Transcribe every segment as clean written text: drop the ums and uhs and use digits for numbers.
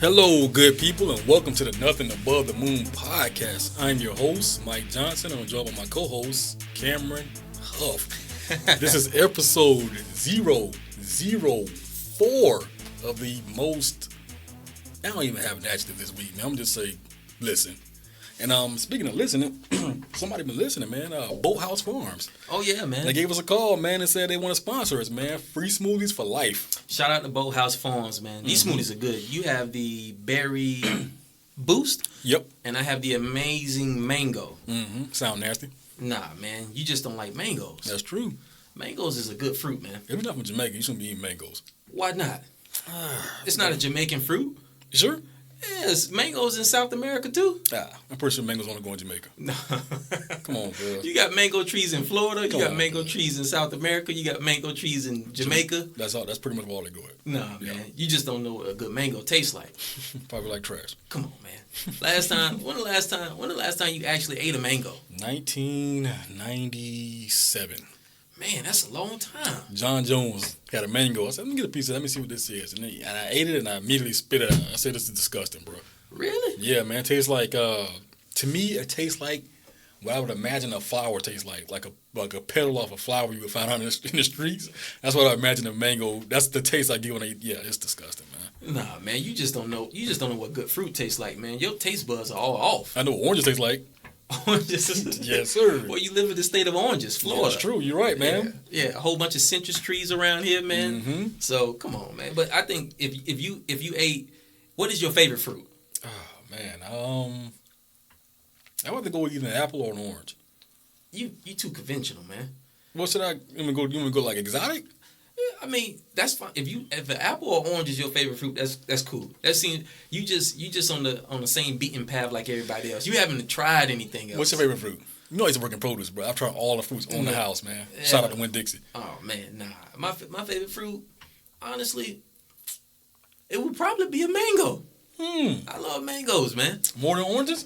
Hello, good people, and welcome to the Nothing Above the Moon podcast. I'm your host, Mike Johnson, and I'm joined by my co-host, Cameron Huff. This is episode 004 of the most... I don't even have an adjective this week, man. I'm just saying, listen. And speaking of listening, somebody been listening, man. Boathouse Farms. Oh, yeah, man. They gave us a call, man, and said they want to sponsor us, man. Free smoothies for life. Shout out to Boathouse Farms, man. These smoothies are good. You have the berry boost. Yep. And I have the amazing mango. Sound nasty. Nah, man. You just don't like mangoes. That's true. Mangoes is a good fruit, man. If you're not from Jamaica, you shouldn't be eating mangoes. Why not? It's not a Jamaican fruit. You sure? Yes, mangoes in South America too. I'm pretty sure mangoes only go in Jamaica. No. Come on, girl. You got mango trees in Florida. Come you got on, mango man. trees in South America. You got mango trees in Jamaica. That's all. That's pretty much all they go at. Nah, man. You just don't know what a good mango tastes like. Probably like trash. Come on, man. When the last time you actually ate a mango? 1997. Man, that's a long time. John Jones got a mango. I said, let me get a piece of it. Let me see what this is. And I ate it and I immediately spit it out. I said, this is disgusting, bro. Really? Yeah, man. It tastes like, to me, it tastes like what I would imagine a flower tastes like a petal off a flower you would find out in the streets. That's what I imagine a mango. That's the taste I get when I eat. Yeah, it's disgusting, man. Nah, man. You just don't know. You just don't know what good fruit tastes like, man. Your taste buds are all off. I know what oranges taste like. Oranges. Yes, sir. Well, you live in the state of oranges, Florida. Yeah, that's true. You're right, man. Yeah, a whole bunch of citrus trees around here, man. Mm-hmm. So come on, man. But I think if you ate, what is your favorite fruit? Oh man, I want to go with either an apple or an orange. You too conventional, man. What should I? You want me to go like exotic? Yeah, I mean that's fine. If an apple or orange is your favorite fruit, that's cool. That seems you just on the same beaten path like everybody else. You haven't tried anything else. What's your favorite fruit? You know I used to work in produce, bro. I've tried all the fruits on the house, man. Yeah. Shout out to Winn-Dixie. Oh man, nah. My favorite fruit, honestly, it would probably be a mango. I love mangoes, man. More than oranges?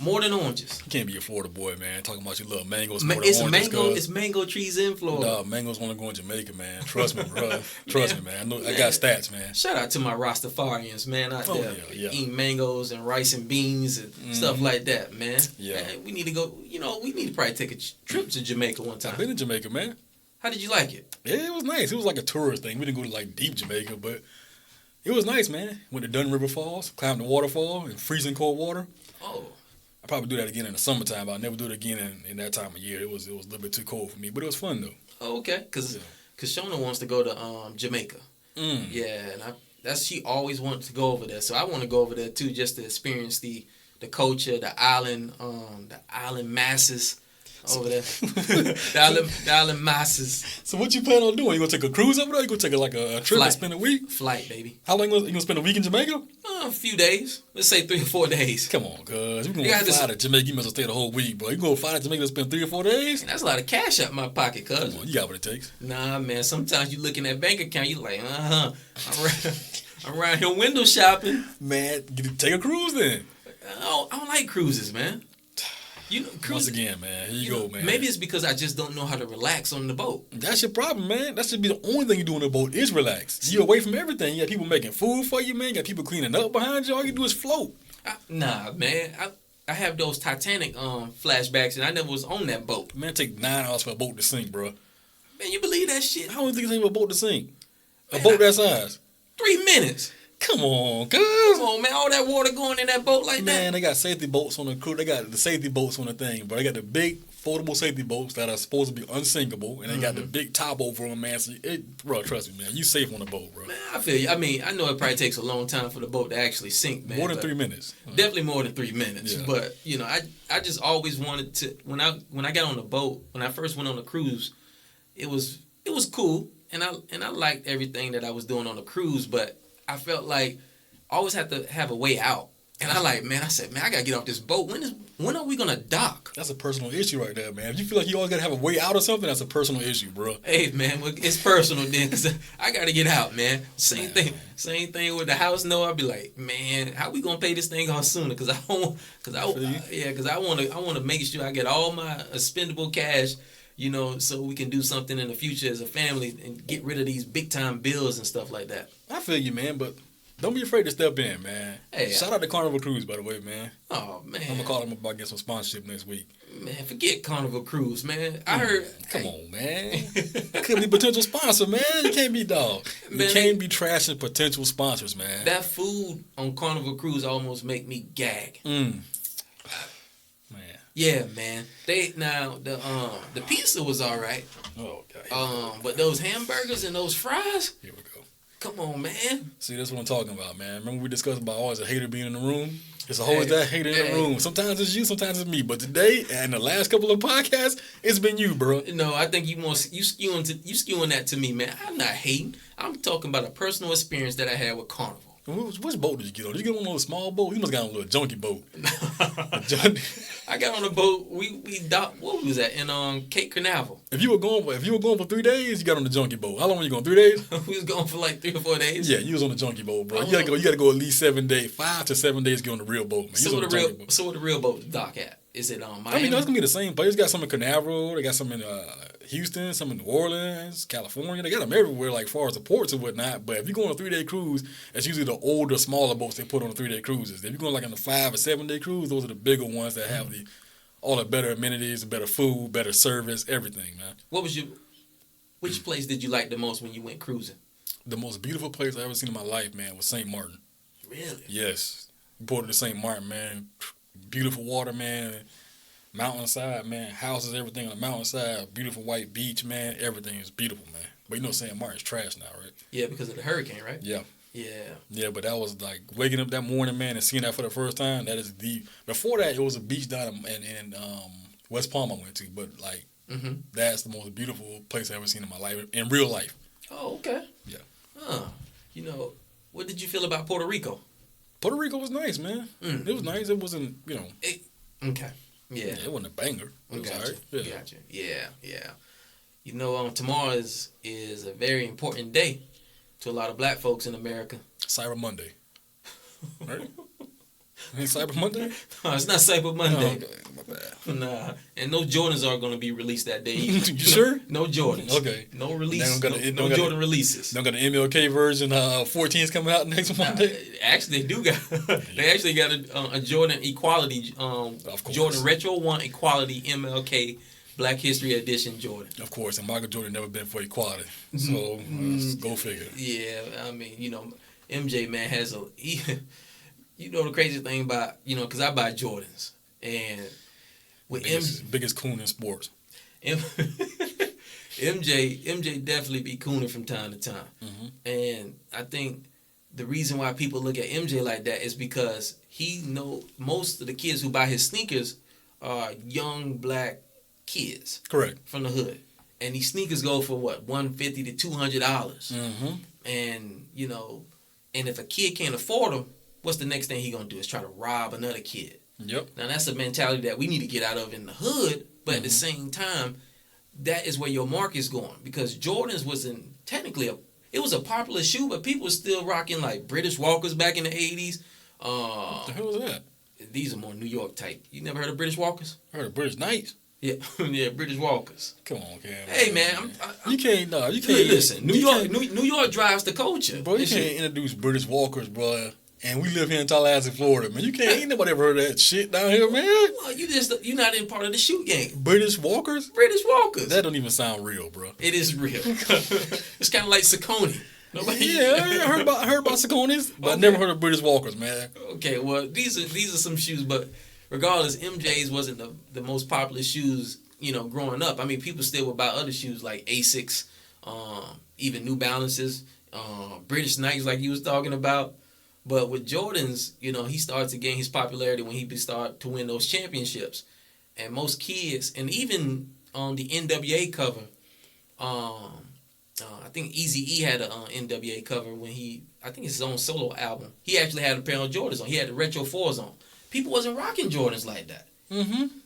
More than oranges. You can't be a Florida boy, man. Talking about you love mangoes It's oranges. It's mango trees in Florida. Nah, mangoes want to go in Jamaica, man. Trust me, bro. Trust me, man. I got stats, man. Shout out to my Rastafarians, man, out there eating mangoes and rice and beans and stuff like that, man. Yeah. Man, we need to go. We need to probably take a trip to Jamaica one time. I've been in Jamaica, man. How did you like it? Yeah, it was nice. It was like a tourist thing. We didn't go to like deep Jamaica, but it was nice, man. Went to Dunn River Falls, climbed the waterfall in freezing cold water. Oh. I'll probably do that again in the summertime, but I'll never do it again in that time of year. It was a little bit too cold for me, but it was fun though. Oh, okay. Cause Shona wants to go to Jamaica. Yeah, and she always wants to go over there. So I want to go over there too, just to experience the culture, the island masses over there. the island masses. So what you plan on doing? You gonna take a cruise over there? You gonna take a trip and spend a week? Flight, baby. How long you gonna spend a week in Jamaica? A few days. Let's say 3 or 4 days. Come on, cuz. You gonna fly to Jamaica, you must have stayed the whole week, bro. You gonna fly to Jamaica and spend 3 or 4 days? And that's a lot of cash out my pocket, cuz. Come on, you got what it takes. Nah, man. Sometimes you look in that bank account, you like, I'm around here window shopping. Man, take a cruise then. I don't like cruises, man. Once again, man, here you go, man. Maybe it's because I just don't know how to relax on the boat. That's your problem, man. That should be the only thing you do on the boat is relax. You're away from everything. You got people making food for you, man. You got people cleaning up behind you. All you do is float. Nah, man. I have those Titanic flashbacks, and I never was on that boat. Man, it take 9 hours for a boat to sink, bro. Man, you believe that shit? I don't think it's even a boat to sink. A boat that size. 3 minutes. Come on, cuz. Come on, man. All that water going in that boat like that. Man, they got safety boats on the crew. They got the safety boats on the thing, bro. They got the big foldable safety boats that are supposed to be unsinkable, and they got the big top over them, man. So bro, trust me, man. You safe on the boat, bro. Man, I feel you. I mean, I know it probably takes a long time for the boat to actually sink, man. More than 3 minutes. Definitely more than 3 minutes. Yeah. But I just always wanted to when I got on the boat, when I first went on the cruise, it was cool, and I liked everything that I was doing on the cruise, but I felt like I always have to have a way out. And I said, man, I gotta get off this boat. When are we gonna dock? That's a personal issue right there, man. If you feel like you always gotta have a way out or something, that's a personal issue, bro. Hey, man, it's personal then, because I gotta get out, man. Same thing with the house. No, I'll be like, man, how we gonna pay this thing off sooner? Because I want to make sure I get all my expendable cash, so we can do something in the future as a family and get rid of these big time bills and stuff like that. I feel you, man, but Don't be afraid to step in, man. Hey, shout out to Carnival Cruise, by the way, man. Oh man, I'm gonna call them about getting some sponsorship next week. Man, forget Carnival Cruise, man. I heard. Come on, man. That could be potential sponsor, man. You can't be dog. You can't be trashing potential sponsors, man. That food on Carnival Cruise almost make me gag. Man. Yeah, man. The pizza was all right. Oh God. But those hamburgers and those fries. Here we go. Come on, man. See, that's what I'm talking about, man. Remember we discussed about always a hater being in the room? It's always that hater in the room. Sometimes it's you, sometimes it's me. But today, and the last couple of podcasts, it's been you, bro. No, I think you skewing that to me, man. I'm not hating. I'm talking about a personal experience that I had with Carnival. Which boat did you get on? Did you get on a little small boat? You must have got on a little junkie boat. I got on a boat. We docked. What was that in Cape Canaveral? If you were going for 3 days, you got on the junkie boat. How long were you going? 3 days? We was going for like 3 or 4 days. Yeah, you was on the junkie boat, bro. You gotta go at least 7 days, 5 to 7 days to get on the real boat, man. So what the real boat dock at? Is it Miami? I mean, that's gonna be the same place. They got some in Canaveral. They got some in Houston, some in New Orleans, California. They got them everywhere, like far as the ports and whatnot. But if you go on a 3-day cruise, it's usually the older, smaller boats they put on the 3-day cruises. If you're going like on a 5 or 7 day cruise, those are the bigger ones that have all the better amenities, better food, better service, everything, man. Which place did you like the most when you went cruising? The most beautiful place I ever seen in my life, man, was St. Martin. Really? Yes. We ported to St. Martin, man. Beautiful water, man. Mountainside, man. Houses, everything on the mountainside. Beautiful white beach, man. Everything is beautiful, man. But you know St. Martin's trash now, right? Yeah, because of the hurricane, right? Yeah. Yeah. Yeah, but that was like waking up that morning, man, and seeing that for the first time. That is the. Before that, it was a beach down in West Palm I went to, but like that's the most beautiful place I've ever seen in my life in real life. Oh, okay. Yeah. What did you feel about Puerto Rico? Puerto Rico was nice, man. It was nice. It wasn't, okay. Yeah. It wasn't a banger. It was all right. Yeah. Gotcha. Yeah. Tomorrow is a very important day to a lot of black folks in America. Cyber Monday. Right? Ain't Cyber Monday? No, it's not Cyber Monday. Oh, okay. My bad. Nah. And no Jordans are going to be released that day. You sure? No Jordans. Okay. No release. No Jordan releases. Don't got an MLK version 14 is coming out next Monday? Actually, they do got. They actually got a Jordan Equality. Of course. Jordan Retro 1 Equality MLK Black History Edition Jordan. Of course. And Michael Jordan never been for equality. So, go figure. Yeah. I mean, MJ, man, has a... the crazy thing about, because I buy Jordans. And with biggest coon in sports. MJ definitely be cooning from time to time. And I think the reason why people look at MJ like that is because he know most of the kids who buy his sneakers are young black kids. Correct. From the hood. And these sneakers go for what, $150 to $200. And, and if a kid can't afford them, what's the next thing he gonna do is try to rob another kid. Yep. Now that's a mentality that we need to get out of in the hood, but at the same time, that is where your market's going. Because Jordans wasn't technically it was a popular shoe, but people were still rocking like British Walkers back in the 80s. What the hell was that? These are more New York type. You never heard of British Walkers? I heard of British Knights. Yeah, yeah, British Walkers. Come on, Cam. Hey, man, you can't. Listen, New York drives the culture, bro. You can't introduce British Walkers, bro. And we live here in Tallahassee, Florida, man. Ain't nobody ever heard of that shit down here, man. Well, you're not in part of the shoe game. British Walkers? British Walkers. That don't even sound real, bro. It is real. It's kind of like Saucony. I heard about Sauconys, but I never heard of British Walkers, man. Okay, well, these are some shoes, but regardless, MJ's wasn't the most popular shoes, growing up. I mean, people still would buy other shoes like Asics, even New Balances, British Knights like you was talking about. But with Jordans, he started to gain his popularity when he started to win those championships. And most kids, and even on the NWA cover, I think Eazy-E had an NWA cover when I think it's his own solo album. He actually had a pair of Jordans on. He had the Retro 4s on. People wasn't rocking Jordans like that.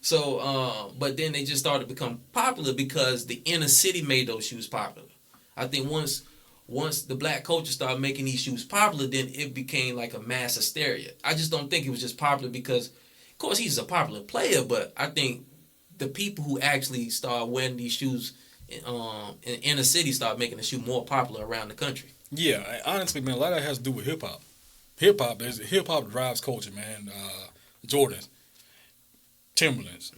So, but then they just started to become popular because the inner city made those shoes popular. I think once the black culture started making these shoes popular, then it became like a mass hysteria. I just don't think it was just popular because, of course, he's a popular player, but I think the people who actually started wearing these shoes in inner city started making the shoe more popular around the country. Yeah, honestly, man, a lot of that has to do with hip hop. hip hop drives culture, man. Jordans, Timberlands,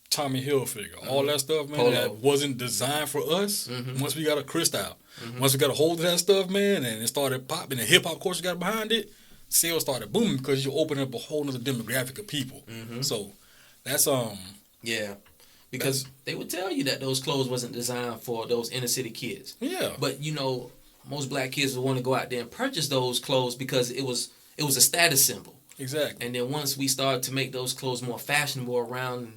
Tommy Hilfiger, all that stuff, man, Polo. that wasn't designed for us. Once we got a crystal, once we got a hold of that stuff, man, and it started popping, and hip hop culture got behind it, sales started booming because you open up a whole other demographic of people. So that's Yeah. Because they would tell you that those clothes wasn't designed for those inner city kids. Yeah. But most black kids would want to go out there and purchase those clothes because it was a status symbol. Exactly. And then once we started to make those clothes more fashionable around,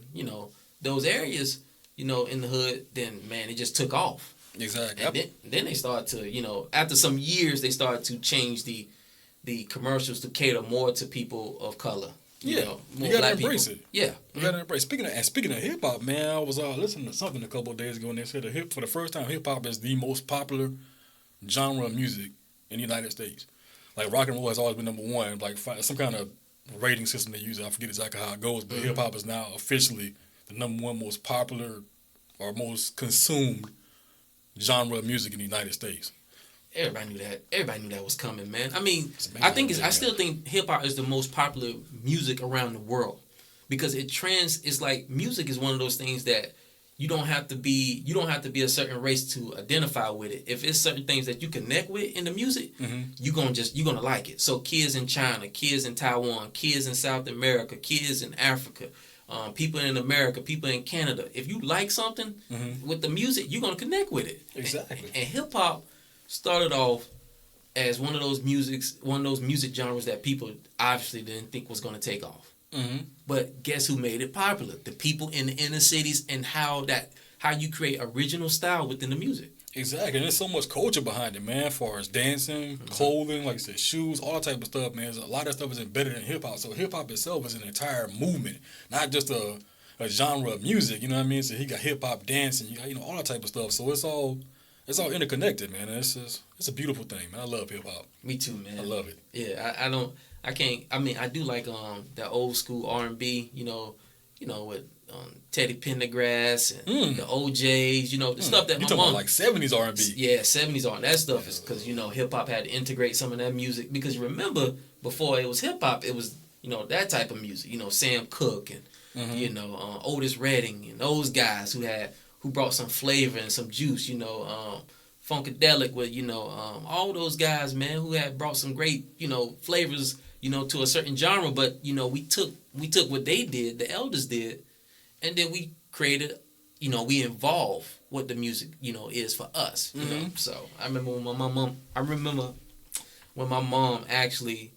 those areas, in the hood, then man, it just took off. Exactly. And then they started to, after some years, they started to change the commercials to cater more to people of color. You more gotta black embrace people. it. Yeah, You gotta embrace. Speaking of hip hop, man, I was listening to something a couple of days ago, and they said for the first time, hip hop is the most popular genre of music in the United States. Like rock and roll has always been number one. Like some kind of rating system they use. I forget exactly how it goes, but hip hop is now officially the number one most popular or most consumed genre of music in the United States. Everybody knew that. Everybody knew that was coming, man. I mean, I still think hip hop is the most popular music around the world because it's like music is one of those things that you don't have to be a certain race to identify with it. If it's certain things that you connect with in the music, you're gonna like it. So kids in China, kids in Taiwan, kids in South America, kids in Africa, people in America, people in Canada. If you like something with the music, you're gonna connect with it. Exactly. And hip hop started off as one of those music genres that people obviously didn't think was gonna take off. But guess who made it popular? The people in the inner cities, and how you create original style within the music. Exactly, and there's so much culture behind it, man. As far as dancing, clothing, like I said, shoes, all that type of stuff, man. A lot of stuff is embedded in hip hop. So hip hop itself is an entire movement, not just a genre of music. You know what I mean? So he got hip hop dancing, you got all that type of stuff. So it's all interconnected, man. And it's a beautiful thing, man. I love hip hop. Me too, man. I love it. Yeah, I do like that old school R&B, with Teddy Pendergrass and the OJs, the stuff that you my talking mom about like 70s R&B. Yeah, 70s R&B. That stuff is because hip hop had to integrate some of that music because you remember before it was hip hop, it was that type of music. Sam Cooke and Otis Redding and those guys who brought some flavor and some juice. Funkadelic with all those guys, man, who had brought some great flavors to a certain genre. But we took what they did, the elders did, and then we created, we involved what the music is for us. So I remember when my mom actually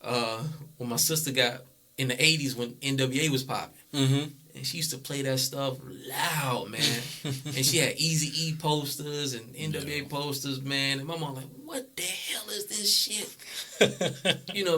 when my sister got in the 80s when NWA was popping. And she used to play that stuff loud, man. And she had Eazy-E posters and NWA posters, man. And my mom like, what the hell is this shit?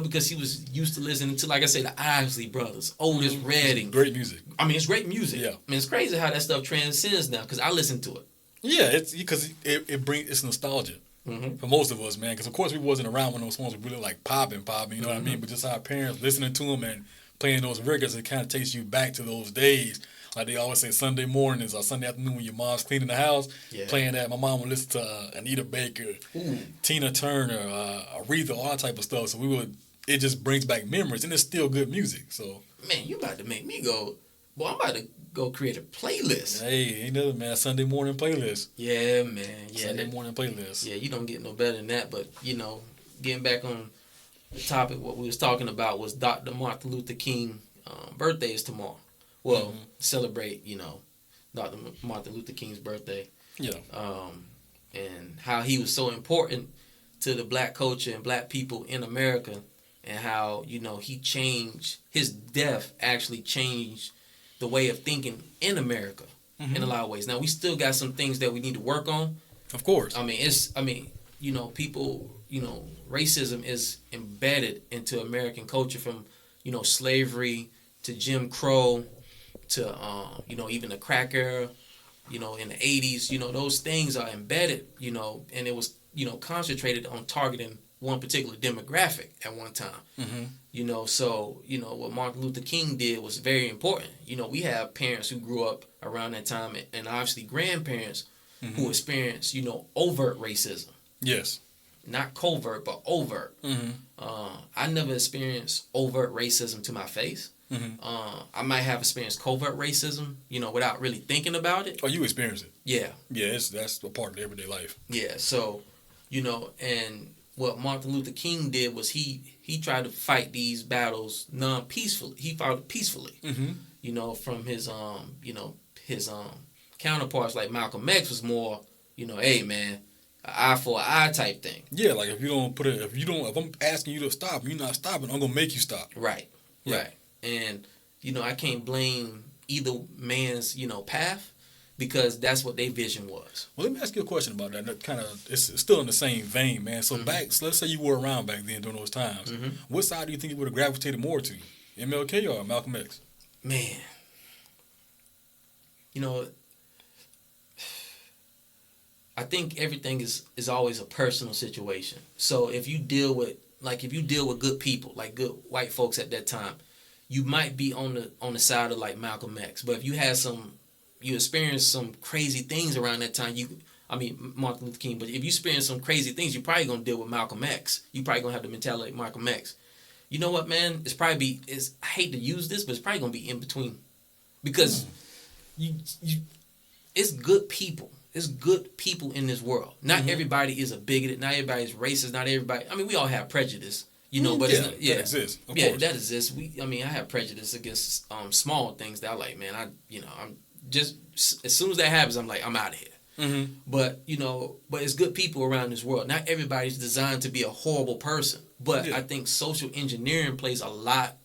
Because she was used to listening to, like I said, the Isley Brothers, Otis Redding. Great music. I mean, it's great music. Yeah. I mean, it's crazy how that stuff transcends now because I listen to it. Yeah, it's because it's nostalgia. For most of us, man. Because, of course, we wasn't around when those songs were really, like, popping, you know what I mean? But just our parents listening to them and playing those records, it kind of takes you back to those days. Like they always say, Sunday mornings or Sunday afternoon when your mom's cleaning the house, playing that. My mom would listen to Anita Baker, Tina Turner, Aretha, all that type of stuff. So it just brings back memories, and it's still good music. So man, you about to make me go. Boy, I'm about to go create a playlist. Hey, ain't nothing, man. Sunday morning playlist. Yeah, man. Yeah, Sunday morning playlist. Yeah, you don't get no better than that. But getting back on the topic, what we was talking about was Dr. Martin Luther King birthday is tomorrow. Well, celebrate, Dr. Martin Luther King's birthday. Yeah. And how he was so important to the black culture and black people in America, and how, he changed, his death actually changed the way of thinking in America in a lot of ways. Now, we still got some things that we need to work on. Of course. People, racism is embedded into American culture from, slavery to Jim Crow to, even the crack era, in the 80s, those things are embedded, and it was, concentrated on targeting one particular demographic at one time. So, what Martin Luther King did was very important. We have parents who grew up around that time and obviously grandparents who experienced, overt racism. Yes. not covert, but overt. I never experienced overt racism to my face. I might have experienced covert racism, without really thinking about it. Oh, you experienced it? Yeah. Yeah, that's a part of everyday life. Yeah, so, and what Martin Luther King did was he tried to fight these battles non-peacefully. He fought peacefully. From his counterparts like Malcolm X was more, hey man, an eye for an eye type thing. Yeah, like if I'm asking you to stop, you're not stopping, I'm gonna make you stop. Right. Yeah. Right. And I can't blame either man's path, because that's what their vision was. Well, let me ask you a question about that. That kind of it's still in the same vein, man. So so let's say you were around back then during those times. What side do you think you would have gravitated more to, MLK or Malcolm X? Man, I think everything is always a personal situation. So if you deal with good people, like good white folks at that time, you might be on the side of like Malcolm X. But if you experienced some crazy things around that time, Martin Luther King, but if you experience some crazy things, you're probably gonna deal with Malcolm X. You're probably gonna have the mentality of Malcolm X. You know what, man? I hate to use this, but it's probably gonna be in between, because it's good people. There's good people in this world. Not everybody is a bigoted. Not everybody is racist. Not everybody. We all have prejudice, but that exists. Of course. That exists. I have prejudice against small things that I like. Man, I'm just, as soon as that happens, I'm like, I'm out of here. But it's good people around this world. Not everybody's designed to be a horrible person. But I think social engineering plays a lot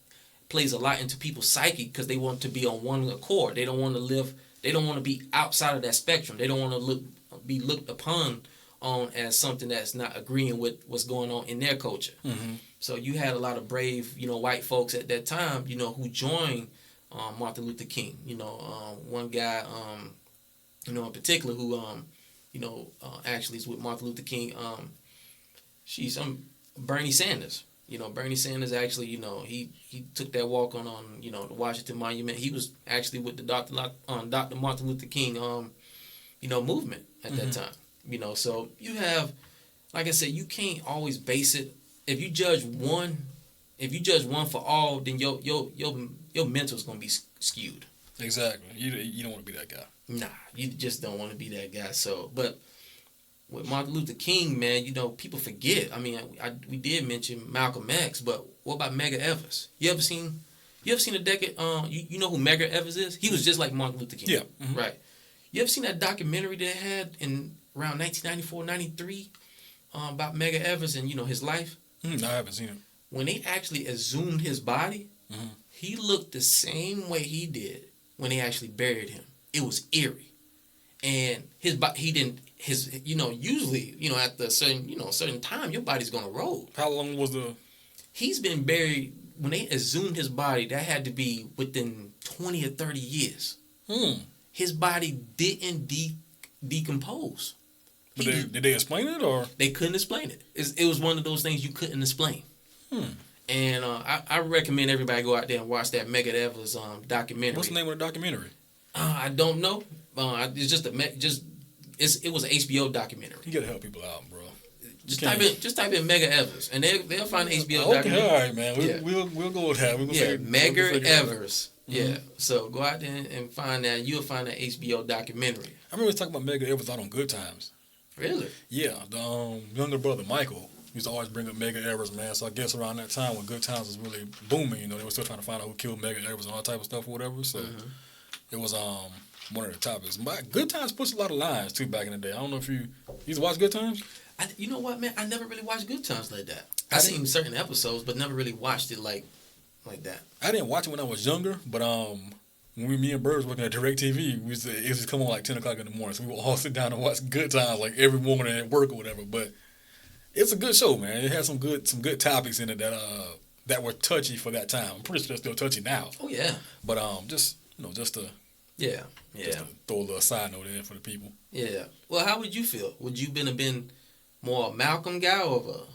into people's psyche, because they want to be on one accord. They don't want to live. They don't want to be outside of that spectrum. They don't want to be looked upon on as something that's not agreeing with what's going on in their culture. So you had a lot of brave, white folks at that time, who joined Martin Luther King. One guy, in particular who, actually is with Martin Luther King. She's Bernie Sanders. Bernie Sanders actually, he took that walk on the Washington Monument. He was actually with the Dr. Martin Luther King, movement at that time. So you have, like I said, you can't always base it. If you judge one for all, then your mental's gonna be skewed. Exactly. You don't want to be that guy. Nah, you just don't want to be that guy. So, but with Martin Luther King, man, people forget. We did mention Malcolm X, but what about Medgar Evers? You ever seen a decade? You know who Medgar Evers is? He was just like Martin Luther King. Yeah. Right. You ever seen that documentary they had in around 1994, 93 about Medgar Evers and his life? No, I haven't seen it. When they actually exhumed his body, he looked the same way he did when they actually buried him. It was eerie, and usually, at the certain time, your body's gonna roll. How long was He's been buried, when they exhumed his body, that had to be within 20 or 30 years. His body didn't decompose. But did they explain it, or? They couldn't explain it. It was one of those things you couldn't explain. And I recommend everybody go out there and watch that Medgar Evers documentary. What's the name of the documentary? I don't know. It's just it was an HBO documentary. You gotta help people out, bro. Just type in Medgar Evers, and they'll find the HBO documentary. Okay, all right, man. We'll go with that. Medgar Evers. Yeah. So go out there and find that. You'll find that HBO documentary. I remember talking about Medgar Evers out on Good Times. Really? Yeah. The younger brother Michael used to always bring up Medgar Evers, man. So I guess around that time when Good Times was really booming, they were still trying to find out who killed Medgar Evers and all type of stuff or whatever. So it was one of the topics. Good Times puts a lot of lines too back in the day. I don't know if you used to watch Good Times. You know what, man? I never really watched Good Times like that. I seen certain episodes, but never really watched it like that. I didn't watch it when I was younger, but when me and Bird was working at DirecTV, it used to come on like 10 o'clock in the morning. So we would all sit down and watch Good Times like every morning at work or whatever. But it's a good show, man. It has some good topics in it that were touchy for that time. I'm pretty sure they're still touchy now. Oh yeah. But just to throw a little side note in for the people. Yeah. Well, how would you feel? Would you been more a Malcolm guy or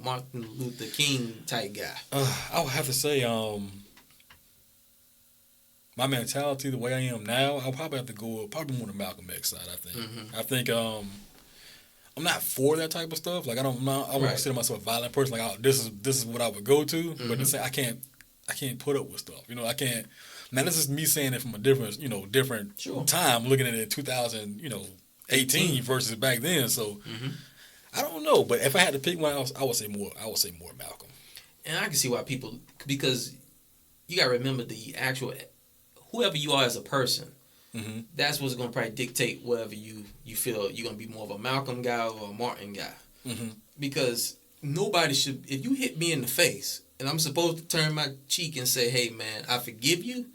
Martin Luther King type guy? I would have to say my mentality, the way I am now, I'll probably have to go more to Malcolm X side. I think. I think I'm not for that type of stuff. Like I won't consider myself a violent person. Like this is what I would go to. But to say I can't put up with stuff. You know, I can't. Now this is me saying it from a different time, looking at it in 2018 versus back then. So I don't know. But if I had to pick one else, I would say more Malcolm. And I can see why people, because you got to remember the actual, whoever you are as a person, that's what's going to probably dictate whether you feel you're going to be more of a Malcolm guy or a Martin guy. Because nobody should, if you hit me in the face and I'm supposed to turn my cheek and say, hey, man, I forgive you,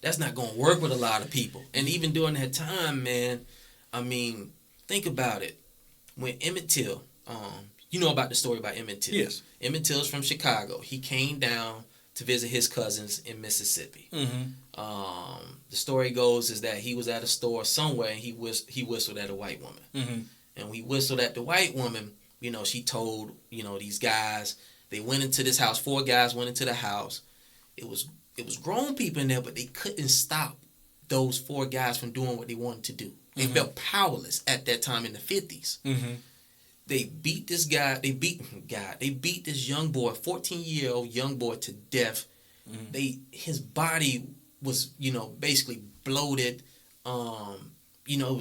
that's not going to work with a lot of people. And even during that time, man, I mean, think about it. When Emmett Till, you know about the story about Emmett Till. Yes. Emmett Till's from Chicago. He came down to visit his cousins in Mississippi. The story goes is that he was at a store somewhere and he whistled at a white woman. And when he whistled at the white woman, you know, she told, you know, these guys, they went into this house. 4 guys went into the house. It was grown people in there, but they couldn't stop those 4 guys from doing what they wanted to do. They felt powerless at that time in the 50s. They beat this guy. They beat this young boy, 14-year-old young boy, to death. His body was, you know, basically bloated. You know,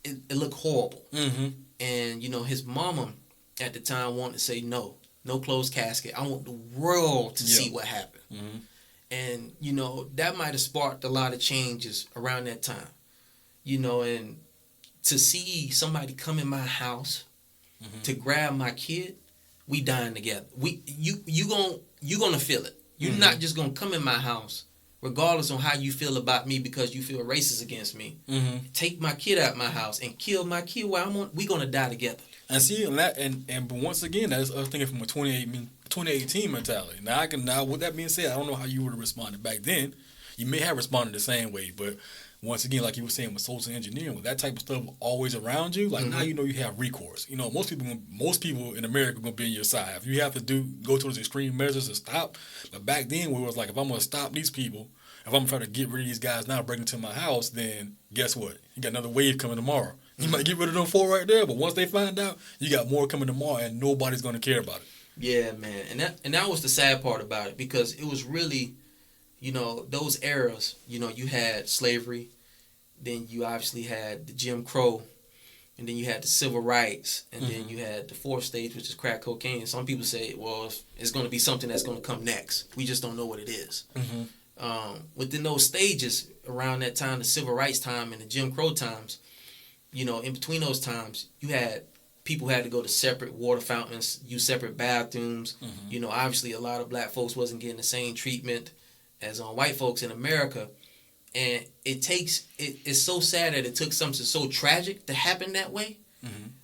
it looked horrible. And you know, his mama at the time wanted to say no closed casket. I want the world to see what happened. And you know, that might have sparked a lot of changes around that time. You know, and to see somebody come in my house to grab my kid, we dying together. You gonna feel it. You're not just gonna come in my house, regardless on how you feel about me because you feel racist against me. Take my kid out of my house and kill my kid while we gonna die together. And see, but once again, that's us thinking from a 2018 mentality. Now with that being said, I don't know how you would have responded back then. You may have responded the same way, but once again, like you were saying with social engineering, with that type of stuff always around you, like now you know you have recourse. You know, most people in America are gonna be on your side. If you have to go to those extreme measures to stop, but back then where it was like, if I'm gonna stop these people, if I'm trying to get rid of these guys now, break into my house, then guess what? You got another wave coming tomorrow. You might get rid of them 4 right there, but once they find out, you got more coming tomorrow, and nobody's gonna care about it. Yeah, man, and that was the sad part about it, because it was really, you know, those eras. You know, you had slavery, then you obviously had the Jim Crow, and then you had the civil rights, and then you had the 4th stage, which is crack cocaine. Some people say, well, it's going to be something that's going to come next. We just don't know what it is. Within those stages, around that time, the civil rights time and the Jim Crow times, you know, in between those times, you had people had to go to separate water fountains, use separate bathrooms. You know, obviously a lot of black folks wasn't getting the same treatment as white folks in America. And it's so sad that it took something so tragic to happen that way.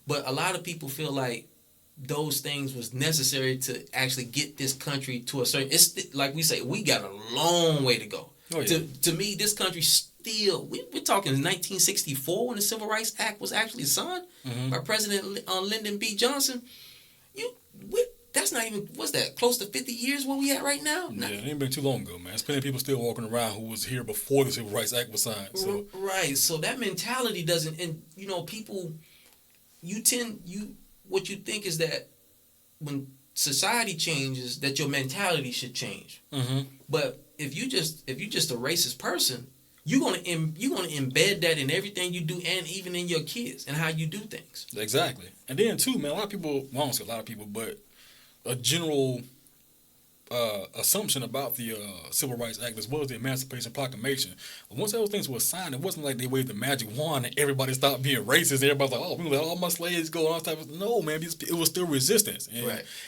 But a lot of people feel like those things was necessary to actually get this country to a certain, it's like we say, we got a long way to go. To me, this country still, we're talking 1964 when the Civil Rights Act was actually signed by President Lyndon B. Johnson. That's not even, what's that, close to 50 years where we at right now? Yeah, it ain't been too long ago, man. There's plenty of people still walking around who was here before the Civil Rights Act was signed. So. Right, so that mentality doesn't, and you know, people, what you think is that when society changes, that your mentality should change. But if you just a racist person, you're gonna embed that in everything you do, and even in your kids and how you do things. Exactly, and then too, man, a lot of people, well, I don't say a lot of people, but a general assumption about the Civil Rights Act as well as the Emancipation Proclamation. Once those things were signed, it wasn't like they waved the magic wand and everybody stopped being racist. Everybody's like, oh, we let all my slaves go and all type of. No, man, it was still resistance,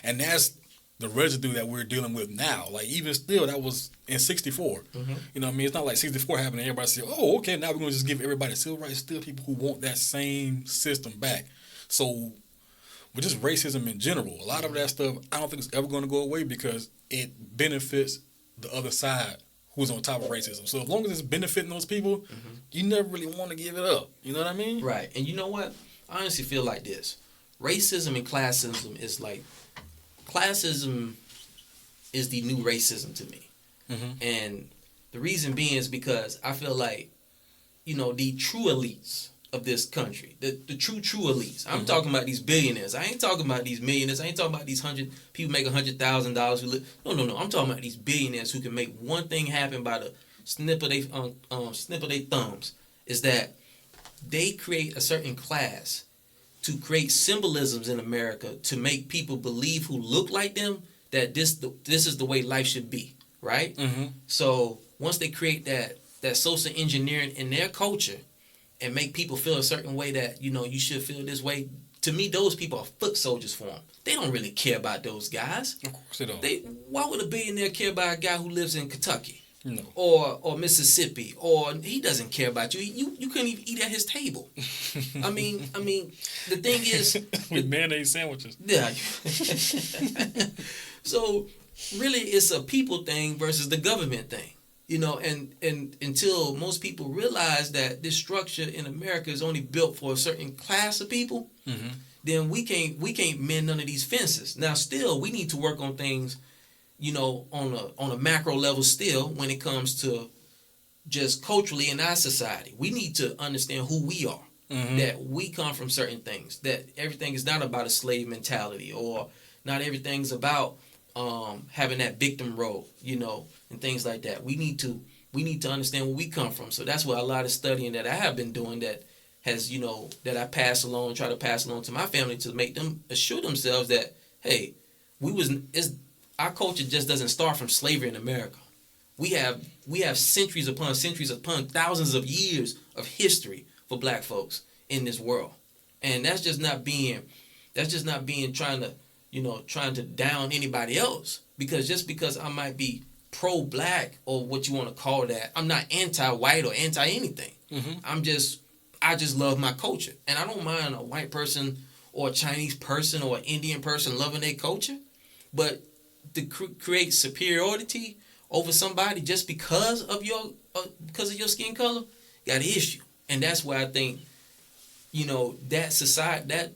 and that's the residue that we're dealing with now. Like even still, that was in '64. You know what I mean? It's not like '64 happened and everybody said, oh, okay, now we're gonna just give everybody civil rights. Still people who want that same system back. So. But just racism in general, a lot of that stuff, I don't think it's ever going to go away because it benefits the other side who's on top of racism. So as long as it's benefiting those people, you never really want to give it up. You know what I mean? Right. And you know what? I honestly feel like this. Racism and classism is like, classism is the new racism to me. And the reason being is because I feel like, you know, the true elites, of this country, the true elites. I'm talking about these billionaires. I ain't talking about these millionaires. I ain't talking about these people make $100,000 who live. No. I'm talking about these billionaires who can make one thing happen by the snip of their thumbs. Is that they create a certain class to create symbolisms in America to make people believe who look like them that this is the way life should be, right? So once they create that social engineering in their culture and make people feel a certain way that, you should feel this way, to me, those people are foot soldiers for them. They don't really care about those guys. Of course they don't. Why would a billionaire care about a guy who lives in Kentucky? No. Or Mississippi, or he doesn't care about you. You couldn't even eat at his table. I mean, the thing is with mayonnaise sandwiches. Yeah. So really, it's a people thing versus the government thing. And until most people realize that this structure in America is only built for a certain class of people, then we can't mend none of these fences. Now, still, we need to work on things, on a macro level still when it comes to just culturally in our society. We need to understand who we are, that we come from certain things, that everything is not about a slave mentality, or not everything's about having that victim role, and things like that. We need to understand where we come from. So that's what a lot of studying that I have been doing that has, that I try to pass along to my family to make them assure themselves that, hey, our culture just doesn't start from slavery in America. We have centuries upon thousands of years of history for black folks in this world. And that's just not being trying to down anybody else. Because I might be pro-black or what you want to call that, I'm not anti-white or anti-anything. I just love my culture. And I don't mind a white person or a Chinese person or an Indian person loving their culture. But to create superiority over somebody just because of your skin color, got an issue. And that's why I think, that society, that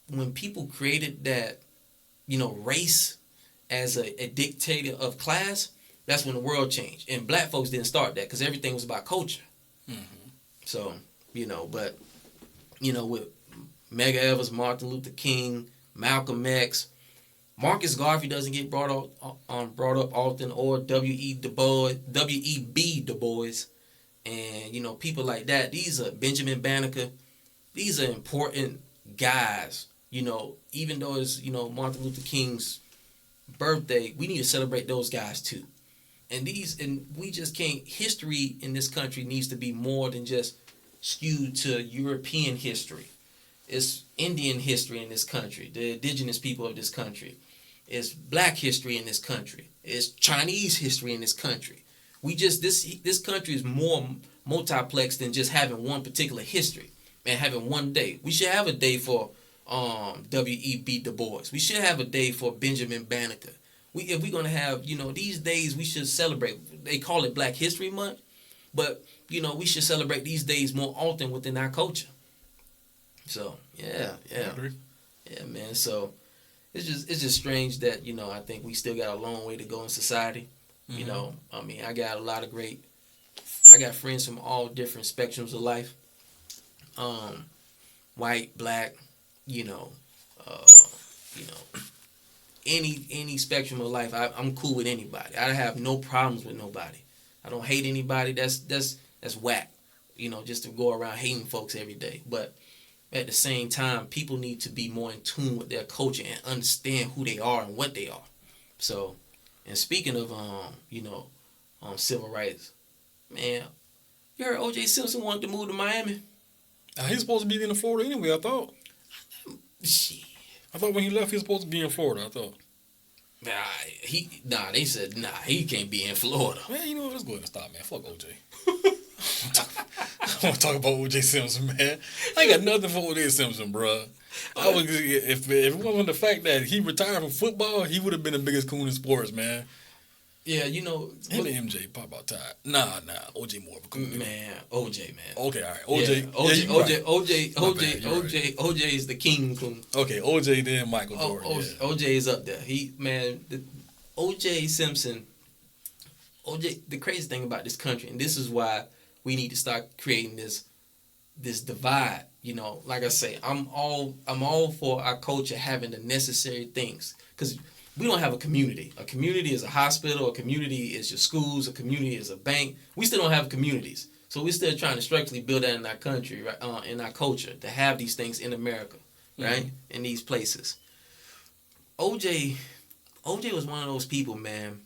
when people created that, race as a dictator of class, that's when the world changed. And black folks didn't start that because everything was about culture. So, but, with Medgar Evers, Martin Luther King, Malcolm X, Marcus Garvey doesn't get brought up often, or W.E.B. Du Bois, and people like that. These are Benjamin Banneker. These are important guys. Even though it's Martin Luther King's birthday, we need to celebrate those guys too. And we just can't. History in this country needs to be more than just skewed to European history. It's Indian history in this country, the indigenous people of this country. It's black history in this country. It's Chinese history in this country. This country is more multiplex than just having one particular history and having one day. We should have a day for W.E.B. Du Bois. We should have a day for Benjamin Banneker. If we're gonna have these days, we should celebrate. They call it Black History Month, but we should celebrate these days more often within our culture. So yeah, man. So it's just strange that I think we still got a long way to go in society. I got I got friends from all different spectrums of life. White, black, any spectrum of life. I'm cool with anybody. I have no problems with nobody. I don't hate anybody. That's whack. Just to go around hating folks every day. But at the same time, people need to be more in tune with their culture and understand who they are and what they are. So, and speaking of civil rights, man, you heard O.J. Simpson wanted to move to Miami? He's supposed to be in Florida anyway, I thought. Shit. I thought when he left, he was supposed to be in Florida, I thought. They said, he can't be in Florida. Man, let's go ahead and stop, man. Fuck O.J. I want to talk about O.J. Simpson, man. I ain't got nothing for O.J. Simpson, bro. If it wasn't the fact that he retired from football, he would have been the biggest coon in sports, man. Yeah, him and MJ pop out tied. Nah, OJ more of a coon. Man, OJ, man. Okay, all right. OJ, OJ is the king coon. Okay, OJ then Michael Jordan. OJ is up there. OJ Simpson. OJ. The crazy thing about this country, and this is why we need to start creating this this divide. You know, like I say, I'm all for our culture having the necessary things, because we don't have a community. A community is a hospital. A community is your schools. A community is a bank. We still don't have communities, so we're still trying to structurally build that in our country, right? In our culture, to have these things in America, right? In these places. OJ was one of those people, man,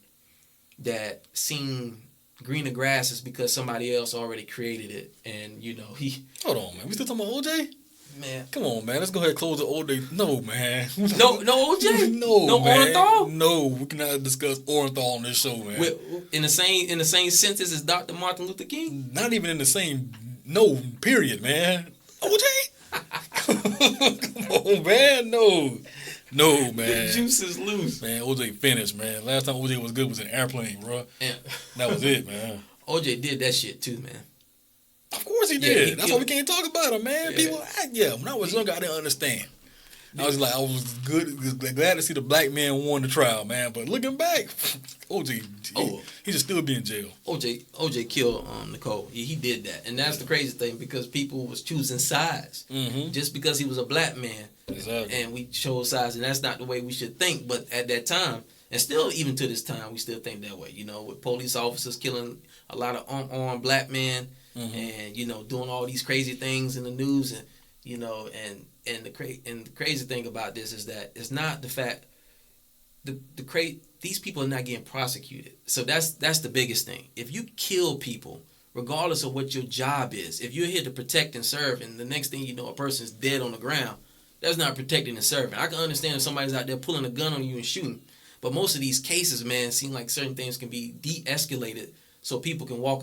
that seen greener grasses because somebody else already created it, and you know he. Hold on, man. We still talking about OJ? Man, Come on, man. Let's go ahead and close the OJ. No, man. no OJ. No, man. Orenthal. No, we cannot discuss Orenthal on this show, man. In the same sentence as Dr. Martin Luther King. Not even in the same. No, period, man. OJ. Come on, man. No, man. The juice is loose. Man, OJ finished, man. Last time OJ was good was in Airplane, bro. Yeah. That was it, man. OJ did that shit too, man. Of course he did. He That's why we can't talk about him, man. Yeah. People, when I was younger, I didn't understand. I was glad to see the black man won the trial, man. But looking back, OJ, he should still be in jail. OJ killed Nicole. He did that, and that's the crazy thing, because people was choosing sides just because he was a black man. Exactly. And we chose sides, and that's not the way we should think. But at that time, and still even to this time, we still think that way. You know, with police officers killing a lot of unarmed black men, and you know, doing all these crazy things in the news, and you know, and the crazy thing about this is that it's not the fact these people are not getting prosecuted. So that's the biggest thing. If you kill people, regardless of what your job is, if you're here to protect and serve, and the next thing you know, a person's dead on the ground, that's not protecting and serving. I can understand if somebody's out there pulling a gun on you and shooting, but most of these cases, man, seem like certain things can be de-escalated so people can walk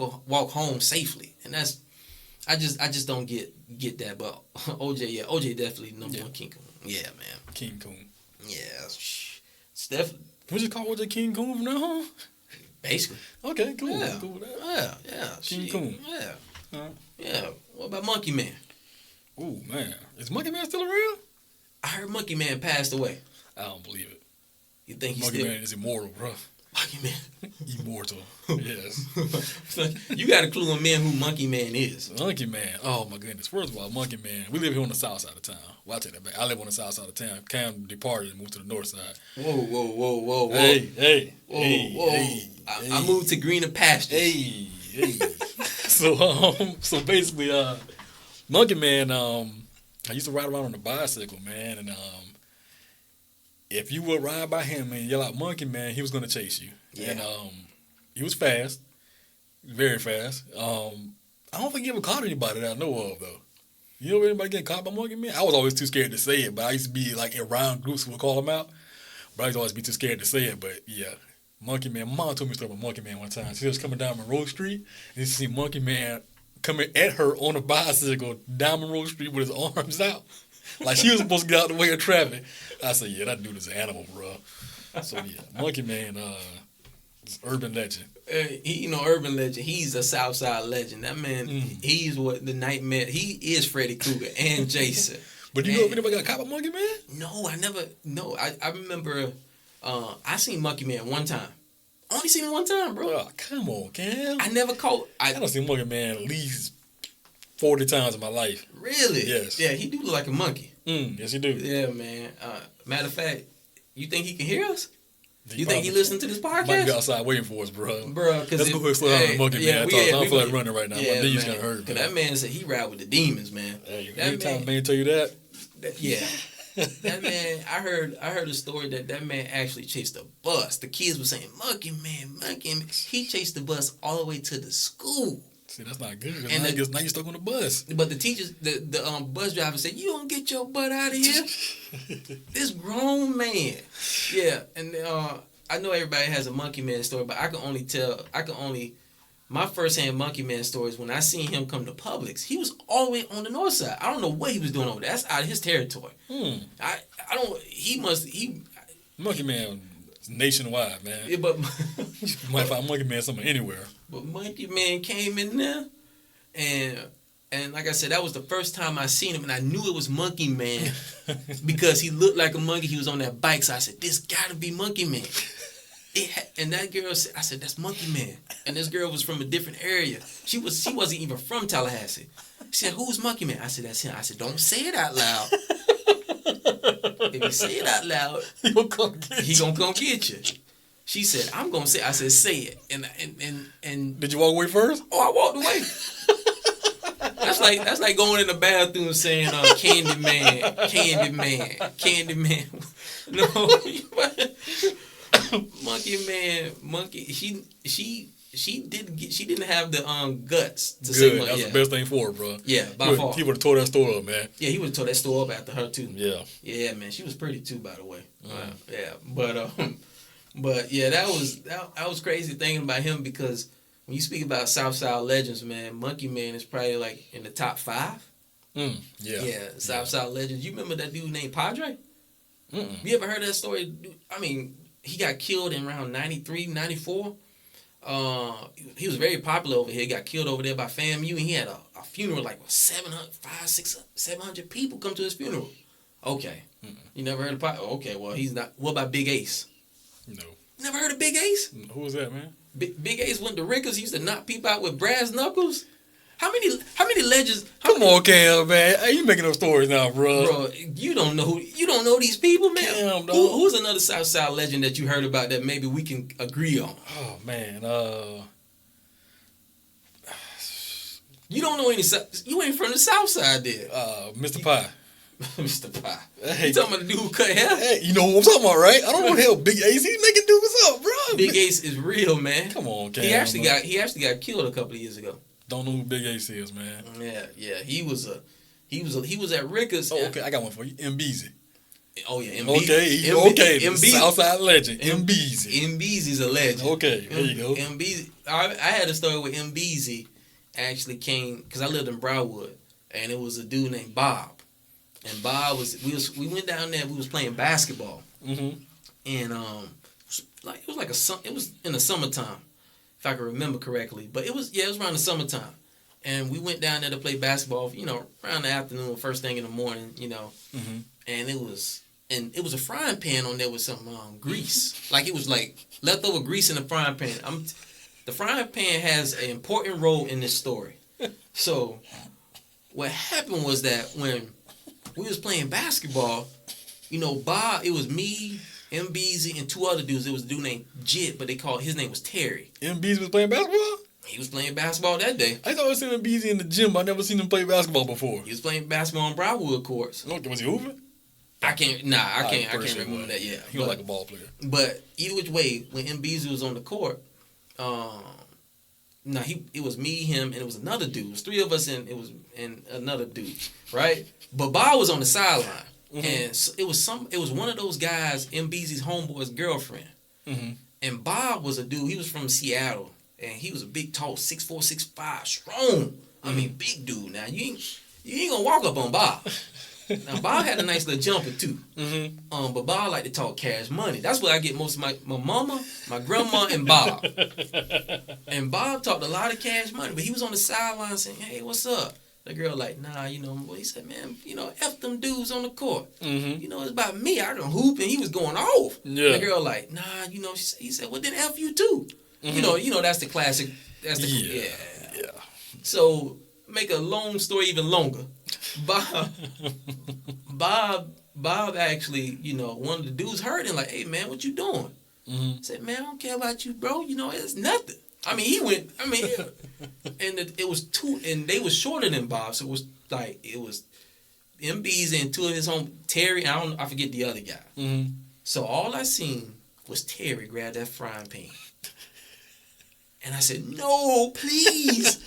home safely, and that's. I just don't get that, but OJ definitely number one King Coon. Yeah, man. King Coon. Yeah, Steph. We just call OJ King Coon from now on? Basically. Okay, cool. Yeah. Cool with that. Yeah. King Coon. Yeah. Yeah. What about Monkey Man? Ooh, man. Is Monkey Man still around? I heard Monkey Man passed away. I don't believe it. You think he's Monkey still... Man is immortal, bro. Monkey Man. Immortal. Yes. You got a clue on man who Monkey Man is. Monkey Man. Oh, my goodness. First of all, Monkey Man. We live here on the south side of town. Well, I take that back. I live on the south side of town. Cam departed and moved to the north side. Whoa. Hey. I moved to greener pastures. Hey. So basically, Monkey Man, I used to ride around on a bicycle, man, and if you would ride by him and yell out Monkey Man, he was gonna chase you. Yeah. And he was fast, very fast. I don't think he ever caught anybody that I know of though. You know anybody getting caught by Monkey Man? I was always too scared to say it, but I used to be like around groups who would call him out. But I used to always be too scared to say it. But yeah, Monkey Man. My mom told me a story about Monkey Man one time. She was coming down Monroe Street and she see Monkey Man coming at her on a bicycle down Monroe Street with his arms out. Like she was supposed to get out the way of traffic. I said, yeah, that dude is an animal, bro. So yeah, Monkey Man is urban legend. Urban legend. He's a Southside legend. That man, he's what the nightmare. He is Freddy Krueger and Jason. But you know if anybody got caught by Monkey Man? No, I never. No, I remember. I seen Monkey Man one time. Only seen him one time, bro. Oh, come on, Cam. I never caught. I don't see Monkey Man at least 40 times in my life. Really? Yes. Yeah, he do look like a monkey. Yes, he do. Yeah, man. Matter of fact, you think he can hear us? You think he listened to this podcast? Might be outside waiting for us, bro. Bro, let's go ahead and slow down the Monkey Man. I don't feel like running right now. Yeah, my knees got hurt. Cause that man said he ride with the demons, man. Hey, every time a man tell you that. Yeah. That man, I heard a story that man actually chased a bus. The kids were saying, Monkey Man. He chased the bus all the way to the school. See, that's not good. And now you're stuck on the bus. But the teachers, the bus driver said, you don't get your butt out of here. This grown man. Yeah, and I know everybody has a Monkey Man story, but my first-hand Monkey Man story is when I seen him come to Publix. He was all the way on the north side. I don't know what he was doing over there. That's out of his territory. Monkey Man is nationwide, man. Yeah, but you might find Monkey Man somewhere anywhere. But Monkey Man came in there, and like I said, that was the first time I seen him, and I knew it was Monkey Man because he looked like a monkey. He was on that bike, so I said, this gotta be Monkey Man. And that girl said, I said, that's Monkey Man. And this girl was from a different area. She wasn't even from Tallahassee. She said, who's Monkey Man? I said, that's him. I said, don't say it out loud. If you say it out loud, he gonna come get you. She said, I'm gonna say it. I said, say it. And did you walk away first? Oh, I walked away. That's like going in the bathroom saying Candy Man. No, Monkey. She didn't have the guts to say Good. That's the best thing for her, bro. Yeah, by far. He would have tore that store up, man. Yeah, he would have tore that store up after her too. Yeah. Yeah, man. She was pretty too, by the way. Yeah, but yeah, that was crazy thinking about him because when you speak about Southside legends, man, Monkey Man is probably like in the top 5. Yeah, Southside legends. You remember that dude named Padre? You ever heard that story? I mean, he got killed in around 93, 94. He was very popular over here. He got killed over there by FAMU, and he had a funeral like 700 people come to his funeral. Okay. You never heard of Padre? Okay, well, he's not. What about Big Ace? No. Never heard of Big Ace? Who was that, man? Big Ace went to Rickers. He used to knock people out with brass knuckles. How many legends? Come on, Cam, man. Hey, you making up stories now, bro. Bro, you don't know these people, man. Cam, who's another Southside legend that you heard about that maybe we can agree on? Oh man, you don't know any. You ain't from the South Side, there. Mr. Pie. Mr. Pie. Hey, you talking about the dude who cut hair? Hey, you know what I'm talking about, right? I don't know what the hell Big Ace. He's making dudes up, bro. Big Ace is real, man. Come on, Cam. He actually got killed a couple of years ago. Don't know who Big Ace is, man. Yeah. He was at Rickers. Oh, okay, I got one for you. MBZ. Oh yeah, Okay. Southside legend. MBZ. MBZ's a legend. Okay, there you go. MBZ. I had a story with MBZ. Actually came because I lived in Broward, and it was a dude named Bob. And Bob we went down there. We was playing basketball, and it was in the summertime, if I can remember correctly. But it was around the summertime, and we went down there to play basketball. Around the afternoon, first thing in the morning. And it was a frying pan on there with some grease, like it was like leftover grease in the frying pan. The frying pan has an important role in this story. So, what happened was that when we was playing basketball, Bob, it was me, MBZ, and 2 other dudes. It was a dude named Jit, but his name was Terry. MBZ was playing basketball? He was playing basketball that day. I thought I seen MBZ in the gym, but I never seen him play basketball before. He was playing basketball on Broward courts. Okay, was he hooping? I can't remember that, yeah. He was like a ball player. But either which way, when MBZ was on the court, it was me, him, and it was another dude. It was 3 of us, and another dude, right? But Bob was on the sideline, and it was one of those guys, MBZ's homeboy's girlfriend, and Bob was a dude. He was from Seattle, and he was a big, tall, 6'4", 6'5", strong. I mean, big dude. Now you ain't gonna walk up on Bob. Now Bob had a nice little jumper too. But Bob liked to talk cash money. That's where I get most of my mama, my grandma, and Bob. And Bob talked a lot of cash money, but he was on the sideline saying, "Hey, what's up?" The girl like, "Nah, he said, man, F them dudes on the court. It's about me. I done hoop," and he was going off. Yeah. The girl like, "Nah, he said, well then F you too." That's the classic. That's the yeah. So make a long story even longer. Bob actually, one of the dudes heard him like, "Hey man, what you doing?" Said, "Man, I don't care about you, bro. It's nothing." I mean, and it was 2, and they was shorter than Bob, so it was MB's and 2 of his home, Terry, I forget the other guy. So all I seen was Terry grab that frying pan. And I said, "No, please.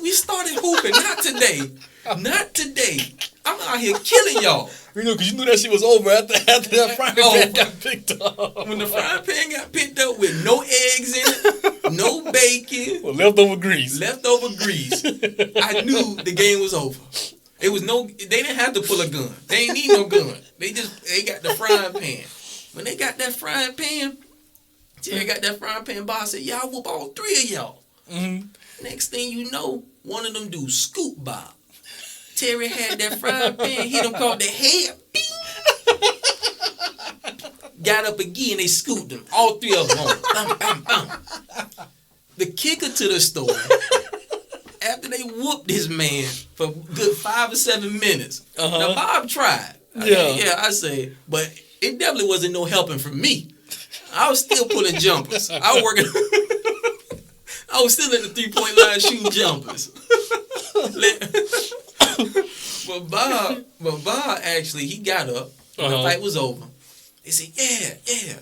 We started hooping. Not today. I'm out here killing y'all." Because you knew that shit was over after that frying pan got picked up. When the frying pan got picked up with no eggs in it, no bacon. Well, leftover grease. I knew the game was over. They didn't have to pull a gun. They ain't need no gun. They got the frying pan. When they got that frying pan, Terry got that frying pan. Bob said, "Y'all whoop all 3 of y'all." Next thing you know, one of them dudes scoop Bob. Terry had that frying pan. He done caught the head. Bing! got up again. They scooped him. All three of them on. Bam, bam, bam. The kicker to the story, after they whooped this man for a good 5 or 7 minutes, now Bob tried. I say, but it definitely wasn't no helping from me. I was still pulling jumpers. I was working. I was still at the 3-point line shooting jumpers. but Bob actually, he got up when the fight was over. They said, yeah.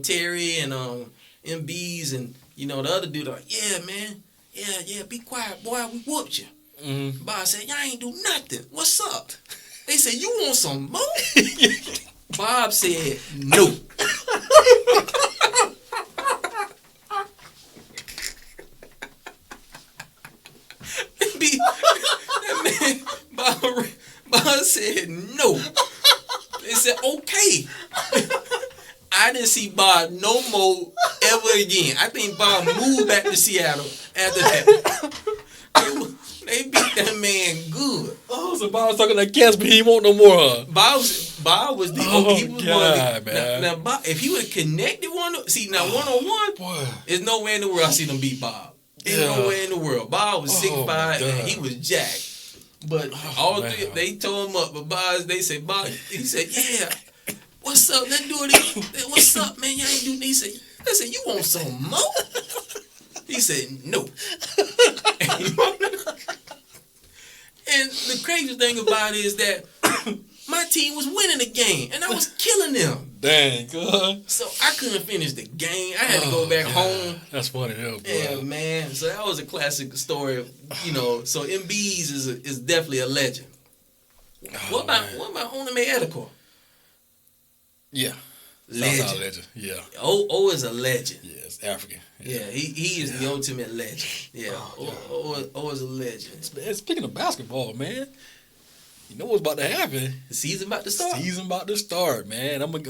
Terry and MBs and the other dude are like, yeah, man. Yeah, be quiet, boy. We whooped you. Mm-hmm. Bob said, y'all ain't do nothing. What's up? They said, you want some more? Bob said, no. Bob said, no. They said, okay. I didn't see Bob no more ever again. I think Bob moved back to Seattle after that. They beat that man good. Oh, so Bob was talking like cats, but he won't no more, huh? Bob was the he was God, man. Now Bob, if he would have connected one-on-one, there's no way in the world I see them beat Bob. There's no way in the world. Bob was 6'5" and he was jacked. But all three, they tore him up. But Bob, they said, he said, yeah. What's up? Let's do it. What's up, man? Y'all ain't do this. He said, you want some more? He said, no. And the crazy thing about it is that my team was winning the game, and I was killing them. Dang, good. So I couldn't finish the game. I had to go back home. That's funny, though, bro. Yeah, man. So that was a classic story, So MB's is definitely a legend. What about Onime Edicor? Yeah. Legend. Yeah. O is a legend. Yeah, it's African. Yeah, he is the ultimate legend. Yeah, O is a legend. Speaking of basketball, man, you know what's about to happen? The season about to start. Man. I'm gonna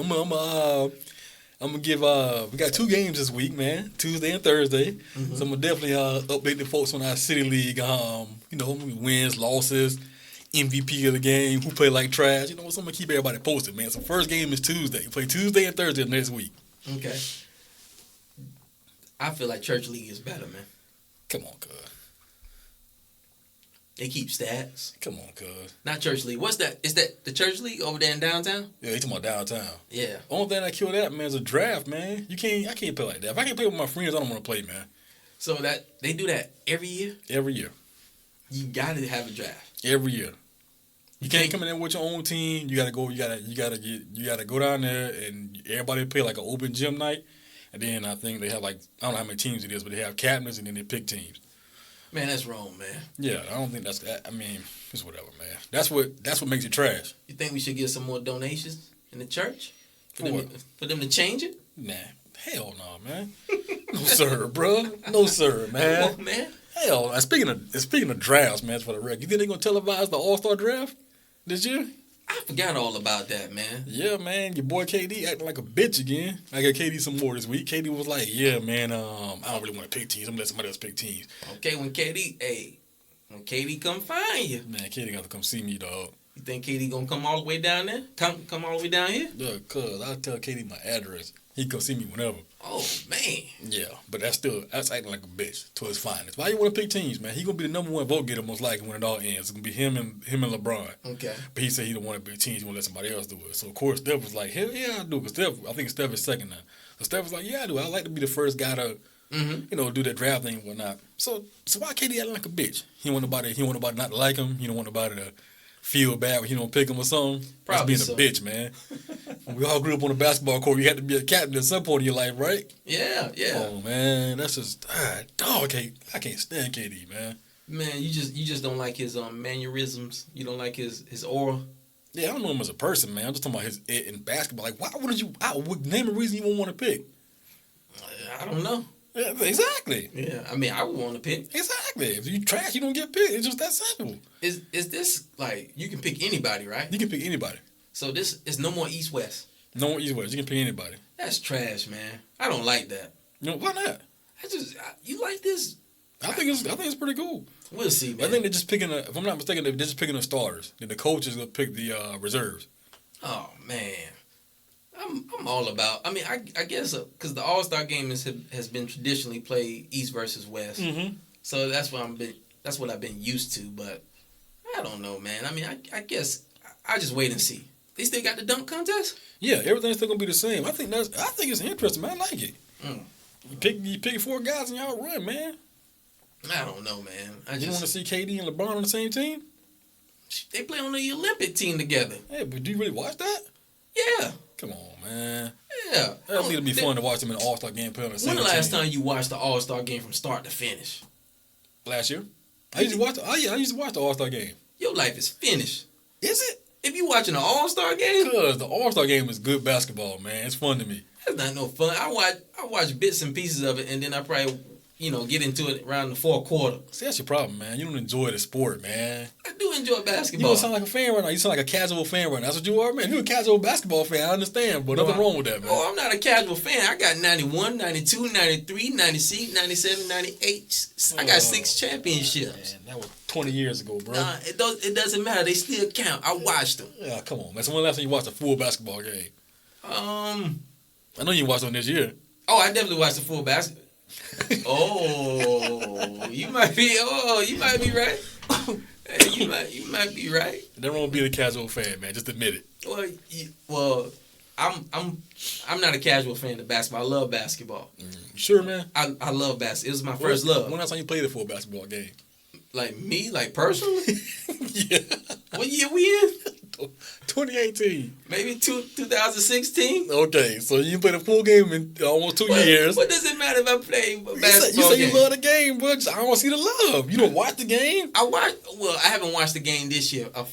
give. We got 2 games this week, man. Tuesday and Thursday. Mm-hmm. So I'm gonna definitely update the folks on our city league. Wins, losses, MVP of the game, who played like trash. So I'm gonna keep everybody posted, man. So first game is Tuesday. We play Tuesday and Thursday next week. Okay. I feel like Church League is better, man. Come on, cuz. They keep stats. Come on, cuz. Not Church League. What's that? Is that the Church League over there in downtown? Yeah, you talking about downtown. Yeah. Only thing that killed that, man, is a draft, man. I can't play like that. If I can't play with my friends, I don't want to play, man. So that they do that every year? Every year. You gotta have a draft. Every year. You can't come in there with your own team. You gotta go down there and everybody play like an open gym night. And then I think they have I don't know how many teams it is, but they have captains and then they pick teams. Man, that's wrong, man. Yeah, I don't think it's whatever, man. That's what makes it trash. You think we should get some more donations in the church? For them to change it? Nah, hell no, man. No sir, bro. No sir, man. Come on, man. Hell, speaking of drafts, man, for the record, you think they're gonna televise the All-Star draft this year? I forgot all about that, man. Yeah, man. Your boy KD acting like a bitch again. I got KD some more this week. KD was like, yeah, man, I don't really want to pick teams. I'm going to let somebody else pick teams. Okay, when KD come find you. Man, KD got to come see me, dog. You think KD going to come all the way down there? Come all the way down here? Yeah, cuz I'll tell KD my address. He can come see me whenever. Oh, man. Yeah, but that's acting like a bitch to his finest. Why you want to pick teams, man? He going to be the number 1 vote getter most likely when it all ends. It's going to be him and LeBron. Okay. But he said he don't want to pick teams. He want to let somebody else do it. So, of course, Steph was like, hell yeah, I do. Because I think Steph is second now. So Steph was like, yeah, I do. I like to be the first guy to, do that draft thing and whatnot. So why KD acting like a bitch? He want nobody not to like him. He don't want nobody to feel bad when he don't pick him or something. Probably that's being a bitch, man. We all grew up on the basketball court. You had to be a captain at some point in your life, right? Yeah. Oh man, that's just dog. I can't stand KD, man. Man, you just don't like his mannerisms. You don't like his aura. Yeah, I don't know him as a person, man. I'm just talking about his in basketball. Like, why wouldn't you? I would name a reason you won't want to pick. I don't know. Yeah, exactly. Yeah, I mean, I would want to pick. Exactly. If you trash, you don't get picked. It's just that simple. Is this like you can pick anybody, right? You can pick anybody. So this is no more East West. No more East West. You can pick anybody. That's trash, man. I don't like that. Why not? You like this? I think it's pretty cool. We'll see, man. I think they're just picking if I'm not mistaken, they're just picking the starters. Then the coach is gonna pick the reserves. Oh man. I'm all about. I mean, I guess because the All-Star game has been traditionally played East versus West, so that's what I've been used to. But I don't know, man. I mean, I guess I just wait and see. They still got the dunk contest. Yeah, everything's still gonna be the same. I think it's interesting, man. I like it. You pick 4 guys and y'all run, man. I don't know, man. You want to see KD and LeBron on the same team? They play on the Olympic team together. Hey, but do you really watch that? Yeah. Come on, man. Yeah. That'd need to be fun to watch them in an All-Star game play on the same team. When the last time you watched the All-Star game from start to finish? Last year. I used to watch the All-Star game. Your life is finished. Is it? If you watching an All-Star game? Because the All-Star game is good basketball, man. It's fun to me. That's not no fun. I watch bits and pieces of it, and then I probably, get into it around the fourth quarter. See, that's your problem, man. You don't enjoy the sport, man. I do enjoy basketball. You don't sound like a fan right now. You sound like a casual fan right now. That's what you are, man. You're a casual basketball fan. I understand, but nothing wrong with that, man. Oh, I'm not a casual fan. I got 91, 92, 93, 96, 97, 98. I got 6 championships. Man, that was 20 years ago, bro. Nah, it doesn't matter. They still count. I watched them. Yeah, come on, man. So when last time you watched a full basketball game? I know you watched one this year. Oh, I definitely watched the full basketball. You might be right. Hey, you might be right. Never want to be the casual fan, man. Just admit it. Well, I'm not a casual fan of basketball. I love basketball. Sure, man. I love basketball. It was my first love. When last time you played a full basketball game? Like me, like personally? Yeah. What year we in? 2018. Maybe 2016. Okay, so you played a full game in almost 2 years. What does it matter if I play basketball? You say you love the game, but I don't see the love. You don't watch the game? I haven't watched the game this year. I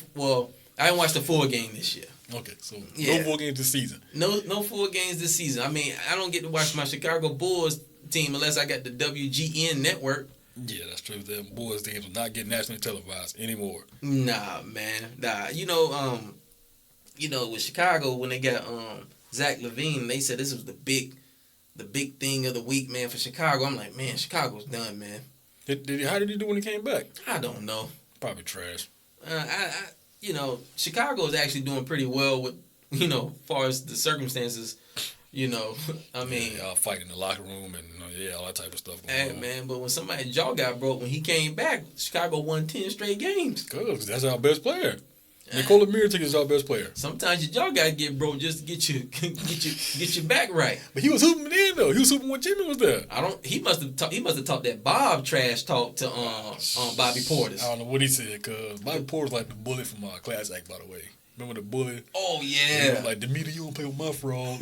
haven't watched the full game this year. Okay, so no full games this season. No full games this season. I mean, I don't get to watch my Chicago Bulls team unless I got the WGN network. Yeah, that's true. The Bulls games will not get nationally televised anymore. Nah, man. Nah. With Chicago when they got Zach LaVine, they said this was the big thing of the week, man, for Chicago. I'm like, man, Chicago's done, man. How did he do when he came back? I don't know. Probably trash. Chicago is actually doing pretty well with, as far as the circumstances. I mean, y'all fighting in the locker room and all that type of stuff going on. Man, but when somebody's jaw got broke when he came back, Chicago won 10 straight games. Good, that's our best player. Nikola Mirotic is our best player. Sometimes your jaw gotta get broke just to get your back right. But he was hooping then though. He was hooping when Jimmy was there. He must have talked that Bob trash talk to Bobby Portis. I don't know what he said, cause Bobby Portis like the bully from Class Act, by the way. Remember the bully? Oh yeah. He was like, Demeter, you don't play with my frog.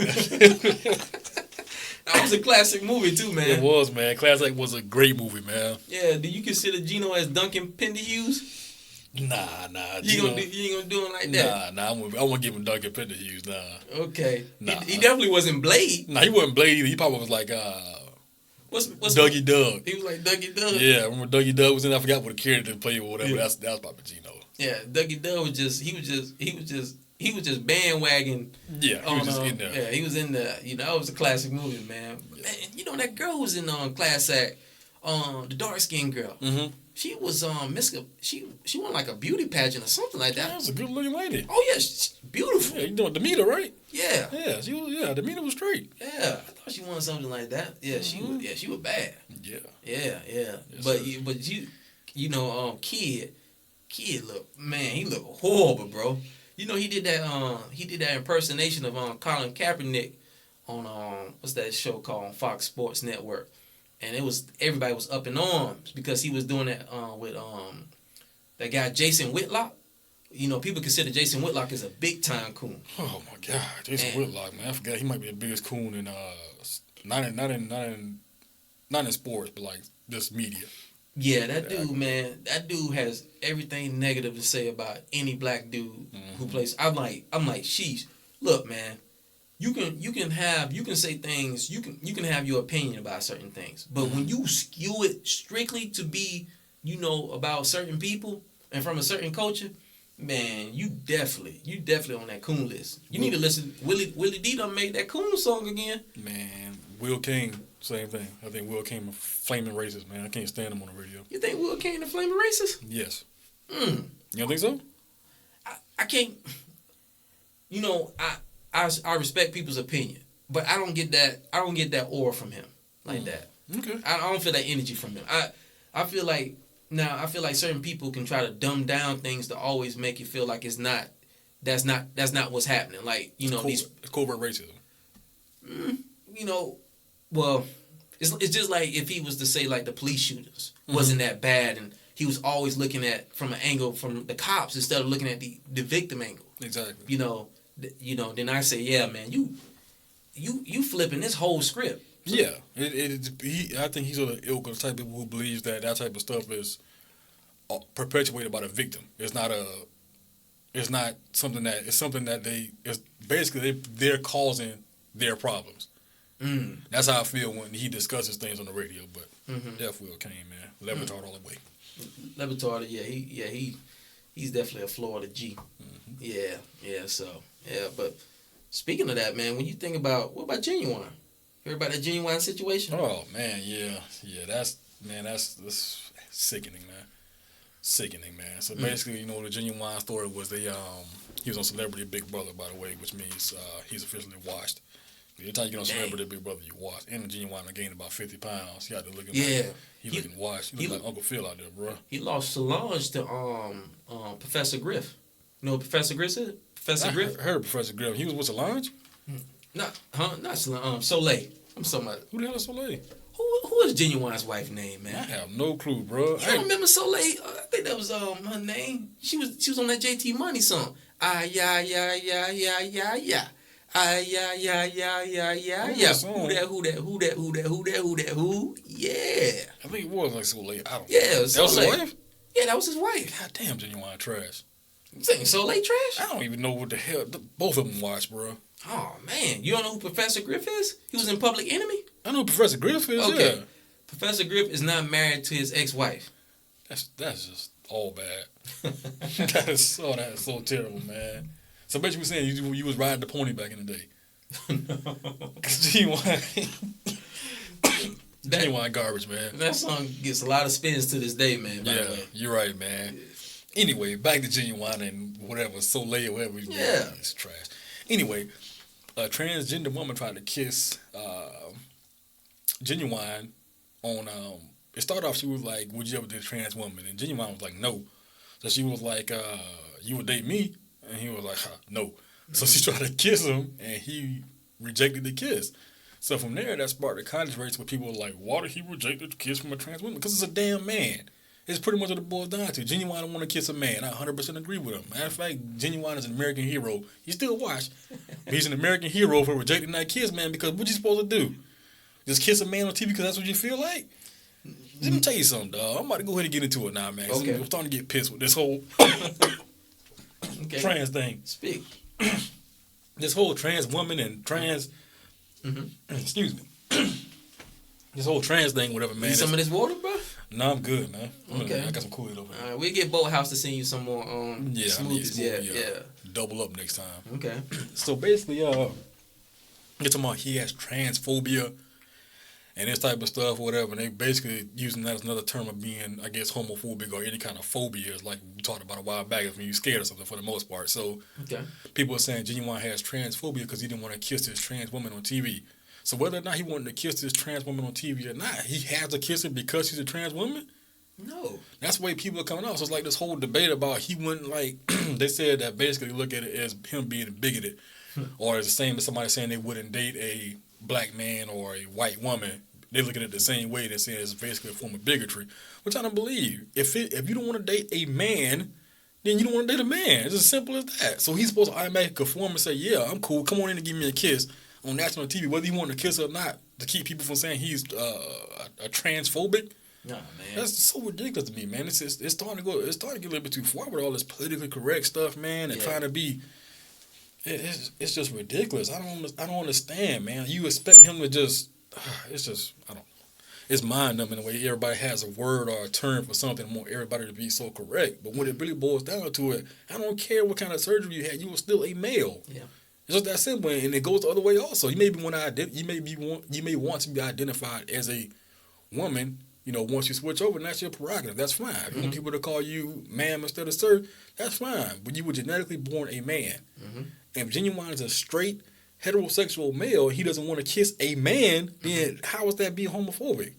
That was a classic movie too, man. It was, man. Class Act was a great movie, man. Yeah. Do you consider Gino as Duncan Penderhughes? Nah. You ain't gonna do him like that? Nah. I won't give him Duncan Penderhughes, nah. Okay. Nah. He definitely wasn't Blade. Nah, he wasn't Blade either. He probably was like what's Dougie Doug. He was like Dougie Doug. Yeah, remember Dougie Doug was in? I forgot what the character played or whatever. Yeah. That was probably Gino. Yeah, Dougie Doug was just bandwagon. Yeah, he was just in there. Yeah, he was in there. It was a classic movie, man. Yeah. Man, that girl was in Class Act, the dark skinned girl. Mm-hmm. She was she won like a beauty pageant or something like that. That was a good looking lady. Oh yeah, she's beautiful. Yeah, you doing Demeter, right? Yeah. Yeah, she was. Yeah, Demeter was straight. Yeah, I thought she won something like that. Yeah, she was. Yeah, she was bad. Yeah. Yeah. Yes, Kid he look horrible, bro. He did that impersonation of Colin Kaepernick on what's that show called on Fox Sports Network. And everybody was up in arms because he was doing that with that guy Jason Whitlock. People consider Jason Whitlock as a big time coon. Oh my God, Jason Whitlock, man! I forgot he might be the biggest coon in not in sports, but like just media. Yeah, that dude, man. That dude has everything negative to say about any black dude who plays. I'm like, sheesh. Look, man. You can say things. You can have your opinion about certain things, but when you skew it strictly to be, about certain people and from a certain culture, man, you definitely on that coon list. You need to listen. Willie D done made that coon song again. Man, Will King, same thing. I think Will King a flaming racist, man. I can't stand him on the radio. You think Will King a flaming racist? Yes. You don't think so? I can't. I respect people's opinion, but I don't get that aura from him like that. Okay. I don't feel that energy from him. I feel like certain people can try to dumb down things to always make you feel like it's not. That's not what's happening. Like it's covert racism. Well, it's just like if he was to say like the police shooters wasn't that bad, and he was always looking at from an angle from the cops instead of looking at the victim angle. Exactly. Then I say, yeah, man, you flipping this whole script. So, yeah, I think he's of the ilk of the type of people who believes that type of stuff is perpetuated by the victim. It's not something that. It's something that they're causing their problems. That's how I feel when he discusses things on the radio. But Death Will came, man. Levitard all the way. Levitard, he's definitely a Florida G. But speaking of that, man, when you think about what about Genuine? Heard about that Genuine situation? Oh man, yeah, that's sickening, man. Sickening, man. So basically, the Genuine story was he was on Celebrity Big Brother, by the way, which means he's officially washed. Every time you get on Celebrity Big Brother, you washed. And the Genuine gained about 50 pounds. He had to look like he looking washed. He looked like Uncle Phil out there, bro. He lost Solange to Professor Griff. You know what Professor Griff is? Professor Griff? I heard Professor Griff. He was with Solange? Not Solange. Soleil. I'm talking about. Who the hell is Soleil? Who is Genuine's wife's name, man? I have no clue, bro. You don't remember Soleil? I think that was her name. She was on that JT Money song. Yeah. Who? Yeah. I think it was like Soleil. I don't know. Yeah, it was that was his Soleil. wife? Yeah, that was his wife. God damn, Genuine trash. You saying Soleil trash? I don't even know what the hell. Both of them watched, bro. Oh, man. You don't know who Professor Griff is? He was in Public Enemy? I know who Professor Griff is, okay. Yeah. Professor Griff is not married to his ex-wife. That's just all bad. that is so terrible, man. So basically, saying you was riding the pony back in the day. No. Genuine garbage, man. That song gets a lot of spins to this day, man. By the way. You're right, man. Anyway, back to Genuine and whatever, Soleil, whatever. Yeah. It's trash. Anyway, a transgender woman tried to kiss Genuine on it started off, she was like, would you ever date a trans woman? And Genuine was like, no. So she was like, you would date me? And he was like, no. So she tried to kiss him, and he rejected the kiss. So from there, that sparked a controversy where people were like, why did he reject the kiss from a trans woman? Because it's a damn man. It's pretty much what it boils down to. Genuine don't want to kiss a man. I 100% agree with him. Matter of fact, Genuine is an American hero. He's still washed. But he's an American hero for rejecting that kiss, man, because what you supposed to do? Just kiss a man on TV because that's what you feel like? Let me tell you something, dog. I'm about to go ahead and get into it now, man. Okay. I'm starting to get pissed with this whole trans thing. Speak. This whole trans woman and trans... Excuse me. This whole trans thing, whatever, man. Need some of this water, bro? No, I'm good, man. Okay. I got some Kool-Aid over here. All right, we'll get Boathouse to send you some more smoothies. Yeah. Double up next time. Okay. So basically, you're talking about he has transphobia and this type of stuff, whatever. And they basically using that as another term of being, I guess, homophobic or any kind of phobia. It's like we talked about a while back, when you're scared of something for the most part. So people are saying Genuine has transphobia because he didn't want to kiss this trans woman on TV. So whether or not he wanted to kiss this trans woman on TV or not, he has to kiss her because she's a trans woman? No. That's the way people are coming out. So it's like this whole debate about he wouldn't like, they said that basically look at it as him being bigoted. Or it's the same as somebody saying they wouldn't date a black man or a white woman. They look at it the same way. They're saying it's basically a form of bigotry, which I don't believe. If you don't want to date a man, then you don't want to date a man. It's as simple as that. So he's supposed to automatically conform and say, yeah, I'm cool. Come on in and give me a kiss on national TV, whether he wanted to kiss her or not, to keep people from saying he's a transphobic. Nah, man. That's so ridiculous to me, man. It's starting to get a little bit too far with all this politically correct stuff, man, and trying to be. It's just ridiculous. I don't understand, man. You expect him to just. It's just I don't. It's mind numbing the way everybody has a word or a term for something. I want everybody to be so correct, but when it really boils down to it, I don't care what kind of surgery you had. You were still a male. Yeah. It's just that simple, and it goes the other way also. You may want to be identified as a woman. You know, once you switch over, and that's your prerogative. That's fine. If you want people to call you ma'am instead of sir, that's fine. But you were genetically born a man, if Genuine is a straight heterosexual male, he doesn't want to kiss a man, then how is that being homophobic?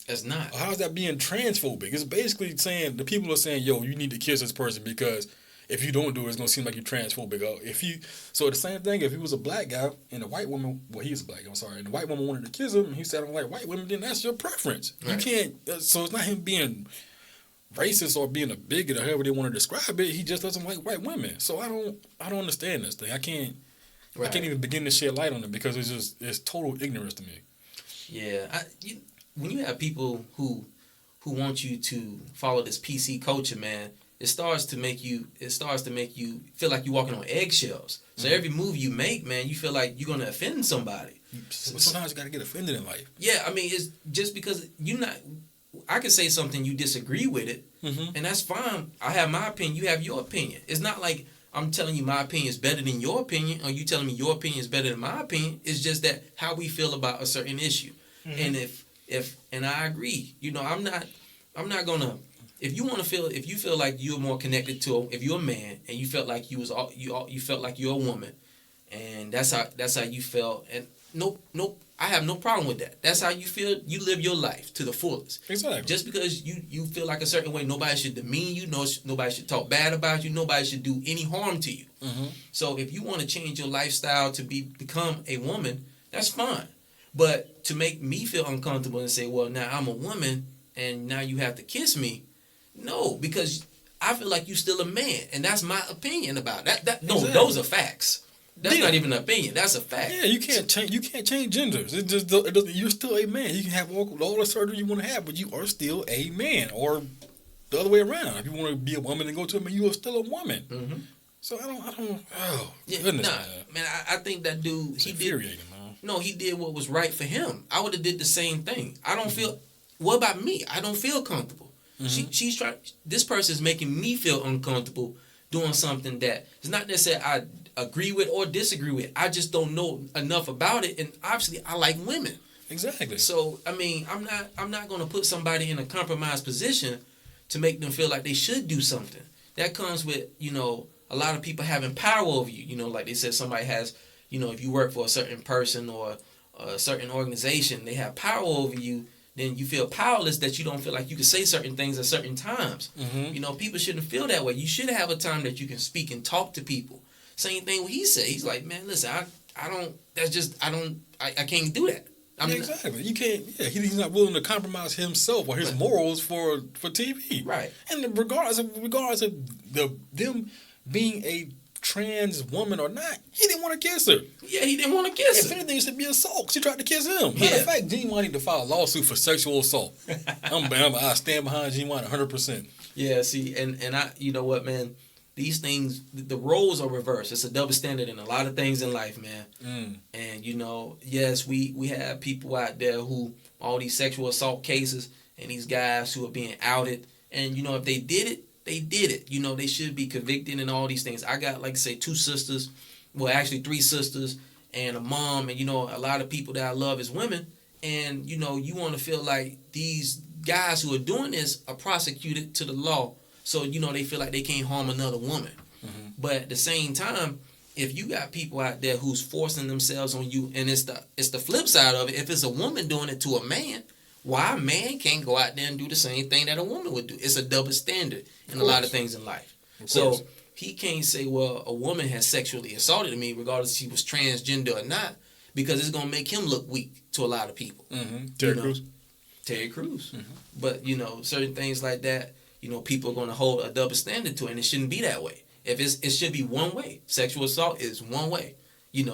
It's not. Or how is that being transphobic? It's basically saying the people are saying, "Yo, you need to kiss this person because if you don't do it, it's gonna seem like you're transphobic." So the same thing. If he was a black guy and a white woman, well, he's black. I'm sorry, and the white woman wanted to kiss him, and he said, "I don't like white women." Then that's your preference. Right. You can't. So it's not him being racist or being a bigot or however they want to describe it. He just doesn't like white women. So I don't understand this thing. I can't even begin to shed light on it because it's total ignorance to me. Yeah, when you have people who want you to follow this PC culture, man, it starts to make you feel like you're walking on eggshells. So every move you make, man, you feel like you're gonna offend somebody. Sometimes you gotta get offended in life. Yeah, I mean, it's just because I can say something, you disagree with it, and that's fine. I have my opinion, you have your opinion. It's not like I'm telling you my opinion is better than your opinion, or you telling me your opinion is better than my opinion. It's just that how we feel about a certain issue. And and I agree, I'm not gonna. If you feel like you're more connected to, if you're a man and you felt like you felt like you're a woman, and that's how you felt, and nope, I have no problem with that. That's how you feel. You live your life to the fullest. Exactly. Just because you feel like a certain way, nobody should demean you. Nobody should talk bad about you. Nobody should do any harm to you. So if you want to change your lifestyle to become a woman, that's fine. But to make me feel uncomfortable and say, well, now I'm a woman and now you have to kiss me, no, because I feel like you're still a man, and that's my opinion about that. No, exactly. Those are facts. That's not even an opinion. That's a fact. Yeah, you can't change genders. It doesn't. You're still a man. You can have all the surgery you want to have, but you are still a man. Or the other way around. If you want to be a woman and go to a man, you are still a woman. So I don't. Oh goodness, man. I think that dude. It's infuriating, man. No, he did what was right for him. I would have did the same thing. I don't feel. What about me? I don't feel comfortable. She's trying. This person is making me feel uncomfortable doing something that is not necessarily I agree with or disagree with. I just don't know enough about it, and obviously I like women. Exactly. So I mean, I'm not going to put somebody in a compromised position to make them feel like they should do something. That comes with a lot of people having power over you. Like they said, somebody has if you work for a certain person or a certain organization, they have power over you. Then you feel powerless that you don't feel like you can say certain things at certain times. People shouldn't feel that way. You should have a time that you can speak and talk to people. Same thing what he said. He's like, man, listen, I can't do that. Exactly. You can't. Yeah, he's not willing to compromise himself or his morals for TV. Right. And regardless of them being a trans woman or not, he didn't want to kiss her. Yeah, he didn't want to kiss her. If anything, it should be assault. She tried to kiss him. Matter of fact, Genuine need to file a lawsuit for sexual assault. I stand behind Genuine 100%. Yeah, see, and I, you know what, man, these things, the roles are reversed. It's a double standard in a lot of things in life, man. And yes, we have people out there who all these sexual assault cases and these guys who are being outed, and if they did it, they did it. They should be convicted and all these things. I got, like I say, 2 sisters. Well, actually 3 sisters and a mom. And, a lot of people that I love as women. And, you want to feel like these guys who are doing this are prosecuted to the law. So, they feel like they can't harm another woman. But at the same time, if you got people out there who's forcing themselves on you, and it's the flip side of it. If it's a woman doing it to a man, why a man can't go out there and do the same thing that a woman would do? It's a double standard in a lot of things in life. So he can't say, well, a woman has sexually assaulted me, regardless if she was transgender or not, because it's going to make him look weak to a lot of people. Terry Crews. But, certain things like that, people are going to hold a double standard to it, and it shouldn't be that way. It should be one way. Sexual assault is one way.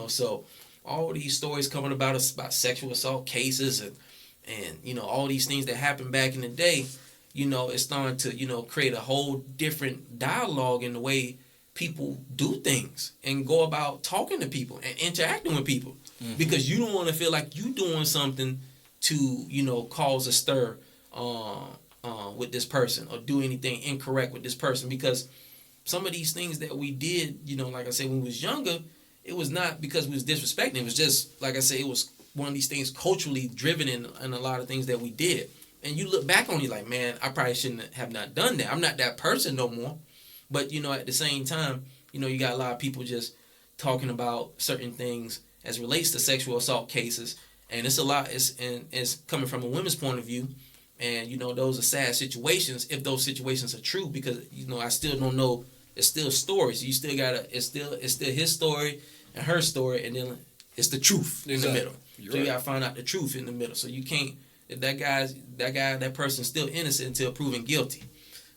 So all these stories coming about sexual assault cases and all these things that happened back in the day, it's starting to, create a whole different dialogue in the way people do things and go about talking to people and interacting with people. Because you don't want to feel like you doing something to, cause a stir with this person or do anything incorrect with this person. Because some of these things that we did, like I said, when we was younger, it was not because we was disrespecting. It was just, like I said, it was one of these things culturally driven in a lot of things that we did. And you look back on it like, man, I probably shouldn't have not done that. I'm not that person no more. But, at the same time, you got a lot of people just talking about certain things as relates to sexual assault cases, and it's a lot. It's coming from a women's point of view, and those are sad situations if those situations are true, because I still don't know. It's still stories. You still gotta. It's still his story and her story, and then it's the truth in the middle. You're so you right. gotta find out the truth in the middle. So you can't. If that person's still innocent until proven guilty.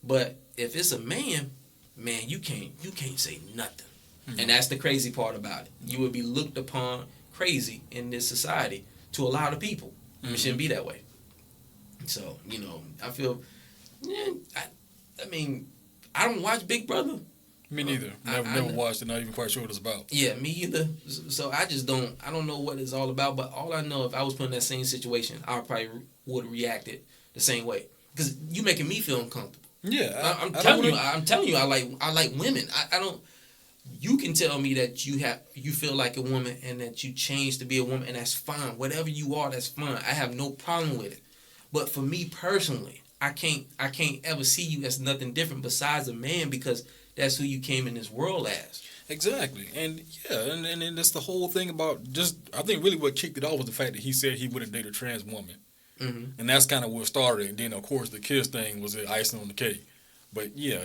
But if it's a man, you can't say nothing. Mm-hmm. And that's the crazy part about it. You would be looked upon crazy in this society to a lot of people. Mm-hmm. It shouldn't be that way. So, I feel, I mean, I don't watch Big Brother. Me neither. Never watched it. Not even quite sure what it's about. Yeah, me either. So I don't know what it's all about. But all I know, if I was put in that same situation, I probably would have reacted the same way. Because you making me feel uncomfortable. Yeah, I'm telling you, I like women. I don't. You can tell me that you feel like a woman and that you change to be a woman, and that's fine. Whatever you are, that's fine. I have no problem with it. But for me personally, I can't ever see you as nothing different besides a man, because that's who you came in this world as. Exactly. And and that's the whole thing about I think really what kicked it off was the fact that he said he wouldn't date a trans woman. Mm-hmm. And that's kind of what started. And then, of course, the kiss thing was the icing on the cake. But, yeah,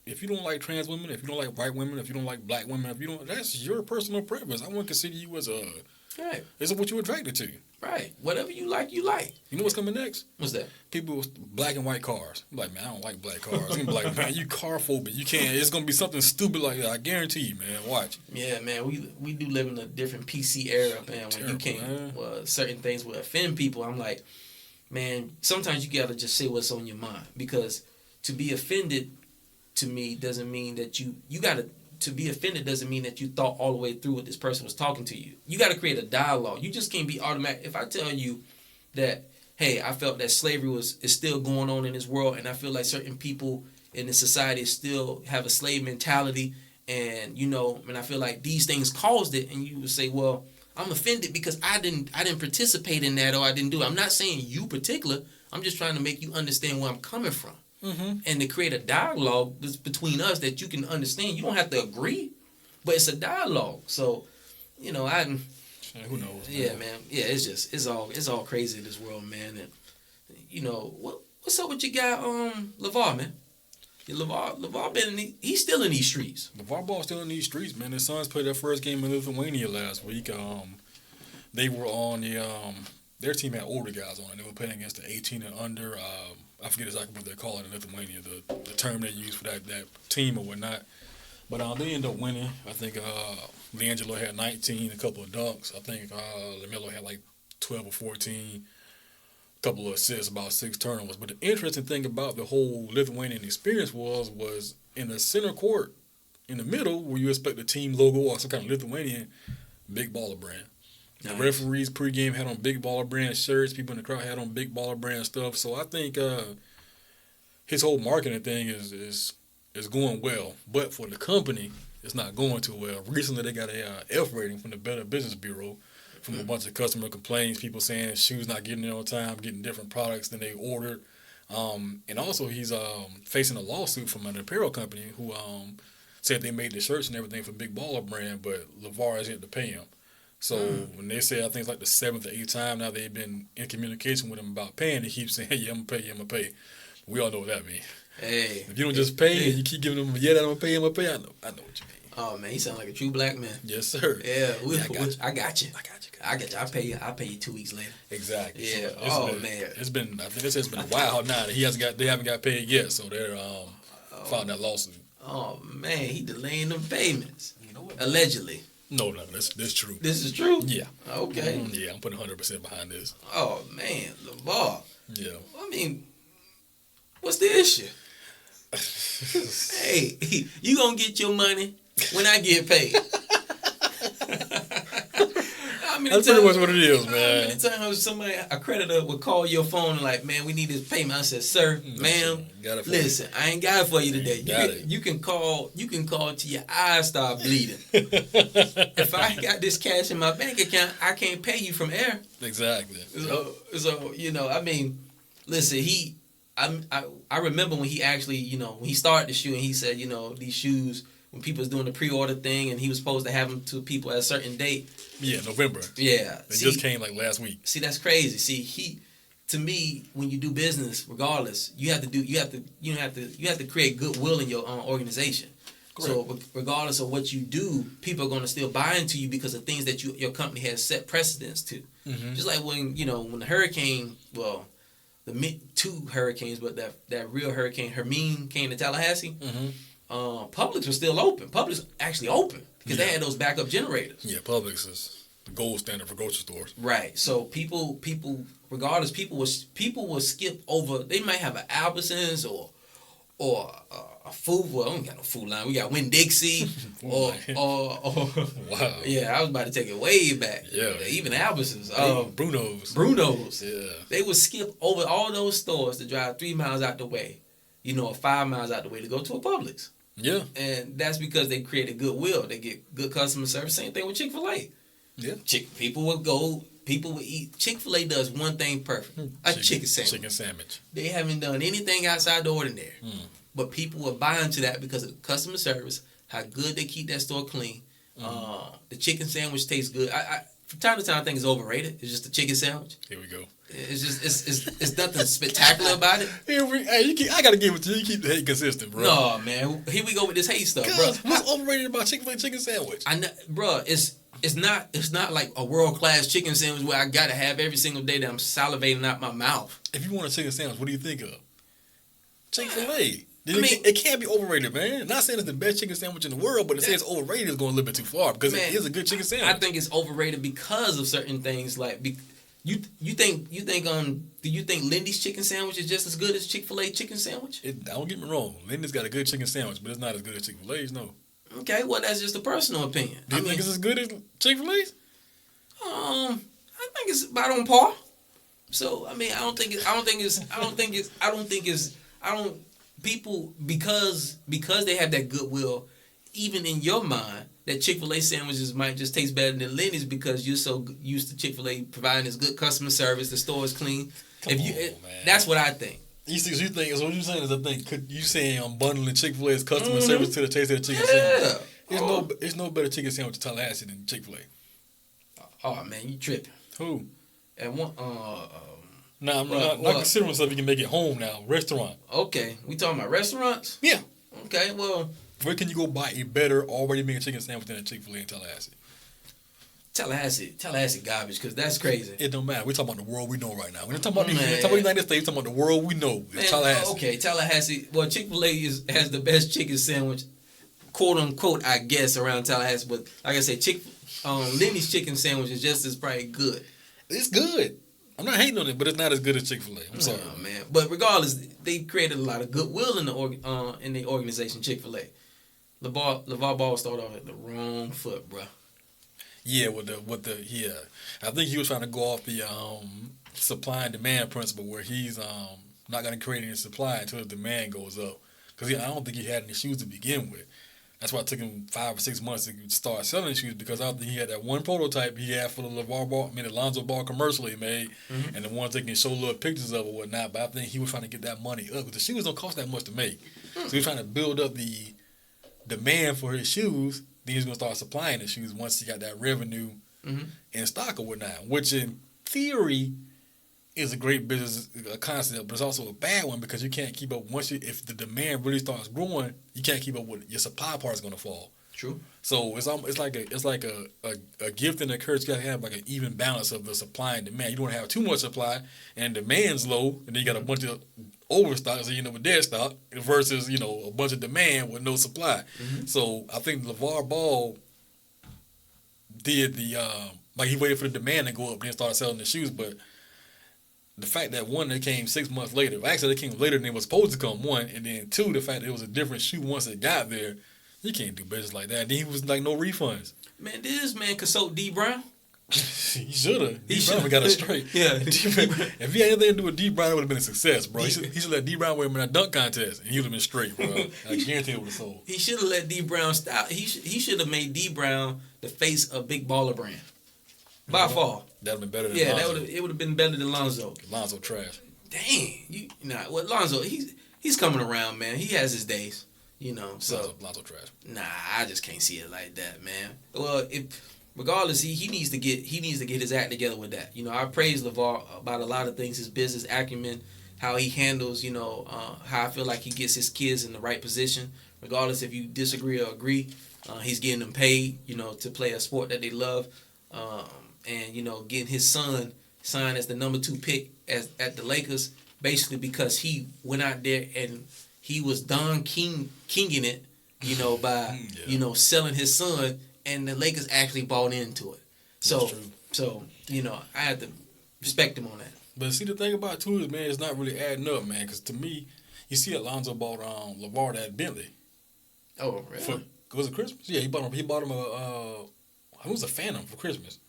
if you don't like trans women, if you don't like white women, if you don't like black women, that's your personal preference. I wouldn't consider you as right. This is what you're attracted to. Right. Whatever you like, you like. You know what's coming next? What's that? People with black and white cars. I'm like, man, I don't like black cars. I'm gonna be like, man, you car phobic. You can't. It's gonna be something stupid like that. I guarantee you, man. Watch. Yeah, man. We do live in a different PC era, man. When you can't, certain things will offend people. I'm like, man. Sometimes you gotta just say what's on your mind, because to be offended, to me, doesn't mean that you gotta. To be offended doesn't mean that you thought all the way through what this person was talking to you. You got to create a dialogue. You just can't be automatic. If I tell you that, hey, I felt that slavery is still going on in this world, and I feel like certain people in this society still have a slave mentality, and and I feel like these things caused it, and you would say, well, I'm offended because I didn't participate in that, or I didn't do it. I'm not saying you particular. I'm just trying to make you understand where I'm coming from. Mm-hmm. And to create a dialogue between us that you can understand. You don't have to agree, but it's a dialogue. So, who knows? Yeah, man. Yeah, it's all crazy in this world, man. And what's up with your guy, LeVar, man? LeVar he's still in these streets. LeVar Ball's still in these streets, man. His sons played their first game in Lithuania last week. They were on their team had older guys on it. They were playing against the 18 and under. I forget exactly what they call it in Lithuania, the term they use for that team or whatnot. But they ended up winning. I think Leangelo had 19, a couple of dunks. I think LaMelo had like 12 or 14, a couple of assists, about 6 turnovers. But the interesting thing about the whole Lithuanian experience was in the center court, in the middle, where you expect the team logo or some kind of Lithuanian Big Baller brand. Nice. The referees pregame had on Big Baller brand shirts. People in the crowd had on Big Baller brand stuff. So I think his whole marketing thing is going well. But for the company, it's not going too well. Recently, they got a F rating from the Better Business Bureau from a bunch of customer complaints. People saying shoes not getting there on time, getting different products than they ordered. And also, he's facing a lawsuit from an apparel company who said they made the shirts and everything for Big Baller brand, but LeVar has yet to pay him. So when they say, I think it's like the 7th or 8th time now they've been in communication with him about paying, they keep saying, yeah, I'm going to pay. We all know what that means. Hey. If you don't just pay and you keep giving them, yeah, I'm going to pay, I know what you mean. Oh, man, he sound like a true black man. Yes, sir. Yeah, I got you. I'll pay you 2 weeks later. Exactly. Yeah. So man. It's been, I think it's been a while now that they haven't got paid yet, so they're filing that lawsuit. Oh, man, he delaying them payments. You know what? Allegedly. No, that's true. This is true? Yeah. Okay. Yeah, I'm putting 100% behind this. Oh, man, LeVar. Yeah. I mean, what's the issue? Hey, you gonna get your money when I get paid. That's pretty much what it is, man. How many times a creditor would call your phone and like, man, we need this payment. I said, sir, ma'am, listen, I ain't got it for you today. You can call till your eyes start bleeding. If I got this cash in my bank account, I can't pay you from air. Exactly. So I mean, listen, I remember when he actually, when he started the shoe and he said, these shoes when people was doing the pre-order thing, and he was supposed to have them to people at a certain date. Yeah, November. Yeah, It just came like last week. See, that's crazy. See, to me, when you do business, regardless, you have to create goodwill in your organization. Correct. So regardless of what you do, people are going to still buy into you because of things that your company has set precedents to. Mm-hmm. Just like when the hurricane, well, two hurricanes, but that real hurricane Hermine came to Tallahassee. Mm-hmm. Publix was still open. Publix actually open because they had those backup generators. Yeah, Publix is the gold standard for grocery stores. Right. So people, regardless, people will skip over. They might have an Albertsons or a food. Well, I don't got no food line. We got Winn-Dixie or wow. Yeah, I was about to take it way back. Yeah. Even Albertsons. Bruno's. Yeah. They would skip over all those stores to drive 3 miles out the way, or 5 miles out the way to go to a Publix. Yeah. And that's because they created goodwill. They get good customer service. Same thing with Chick-fil-A. Yeah. People would eat. Chick-fil-A does one thing perfect. A chicken sandwich. Chicken sandwich. They haven't done anything outside the ordinary. But people will buy into that because of the customer service, how good they keep that store clean. The chicken sandwich tastes good. I from time to time I think it's overrated. It's just a chicken sandwich. Here we go. It's just it's nothing spectacular about it. I gotta give it to you. You keep the hate consistent, bro. No, man. Here we go with this hate stuff, bro. What's overrated about Chick-fil-A chicken sandwich? I know, bro. It's not like a world-class chicken sandwich where I gotta have every single day that I'm salivating out my mouth. If you want a chicken sandwich, what do you think of? Chick-fil-A. It can't be overrated, man. Not saying it's the best chicken sandwich in the world, but to say it's overrated is going a little bit too far because it is a good chicken sandwich. I think it's overrated because of certain things. Like, do you think Lindy's chicken sandwich is just as good as Chick-fil-A chicken sandwich? Don't get me wrong. Lindy's got a good chicken sandwich, but it's not as good as Chick-fil-A's. No. Okay, well that's just a personal opinion. Do you think it's as good as Chick-fil-A's? I think it's about on par. So I don't people because they have that goodwill, even in your mind, that Chick-fil-A sandwiches might just taste better than Lenny's because you're so used to Chick-fil-A providing this good customer service, the store is clean. Man. That's what I think. You think what you're saying is you saying I'm bundling Chick-fil-A's customer service to the taste of the chicken sandwich. There's no better chicken sandwich in Tallahassee than Chick-fil-A. Oh man, you tripping. Who? And one Nah, I'm not considering myself. You can make it home now. Restaurant. Okay, we talking about restaurants? Yeah. Okay, well, where can you go buy a better already made chicken sandwich than a Chick-fil-A in Tallahassee? Tallahassee garbage, because that's crazy. It don't matter. We're talking about the world we know right now. We're not talking about the United States. We're talking about the world we know. It's Tallahassee. Okay, Tallahassee. Well, Chick-fil-A has the best chicken sandwich, quote unquote, I guess, around Tallahassee. But like I said, Lenny's chicken sandwich is just as probably good. It's good. I'm not hating on it, but it's not as good as Chick-fil-A. I'm sorry, man. But regardless, they created a lot of goodwill in the organization Chick-fil-A. LeVar Ball started off at the wrong foot, bro. Yeah, I think he was trying to go off the supply and demand principle, where he's not going to create any supply until the demand goes up. Because I don't think he had any shoes to begin with. That's why it took him 5 or 6 months to start selling shoes, because I don't think he had that one prototype he had for the Alonzo Ball commercial he made, and the ones they can show little pictures of or whatnot. But I think he was trying to get that money up, because the shoes don't cost that much to make. So he was trying to build up the demand for his shoes. Then he's going to start supplying the shoes once he got that revenue in stock or whatnot, which in theory is a great business concept, but it's also a bad one because you can't keep up. If the demand really starts growing, you can't keep up with it. Your supply part is going to fall. True. So it's like a gift and a curse. You got to have like an even balance of the supply and demand. You don't want to have too much supply and demand's low, and then you got a bunch of overstock, so with dead stock versus a bunch of demand with no supply. Mm-hmm. So I think LeVar Ball did he waited for the demand to go up, then started selling the shoes, but the fact that one, they came 6 months later. Actually, they came later than they were supposed to come, one. And then two, the fact that it was a different shoe once it got there. You can't do business like that. And then he was like, no refunds. Man, this man consult D. Brown. He should have. D. Brown got it straight. Yeah. If he had anything to do with D. Brown, it would have been a success, bro. He should let D. Brown wear him in that dunk contest, and he would have been straight, bro. I guarantee it would have sold. He should have let D. Brown stop. He should have made D. Brown the face of Big Baller Brand. By far. That would have been better than Lonzo. It would have been better than Lonzo. Lonzo trash. Dang. Lonzo, he's coming around, man. He has his days. You know, so Lonzo trash. Nah, I just can't see it like that, man. Well, regardless, he needs to get his act together with that. You know, I praise LeVar about a lot of things, his business acumen, how he handles, how I feel like he gets his kids in the right position. Regardless if you disagree or agree, he's getting them paid, to play a sport that they love, and getting his son signed as the number 2 pick at the Lakers, basically because he went out there and he was Don Kinging it, by selling his son, and the Lakers actually bought into it. So I have to respect him on that. But see, the thing about it too is, man, it's not really adding up, man. Because to me, you see, Alonzo bought LeVar that Bentley. Oh, really? Was it Christmas? Yeah, he bought him. He bought him it was a Phantom for Christmas.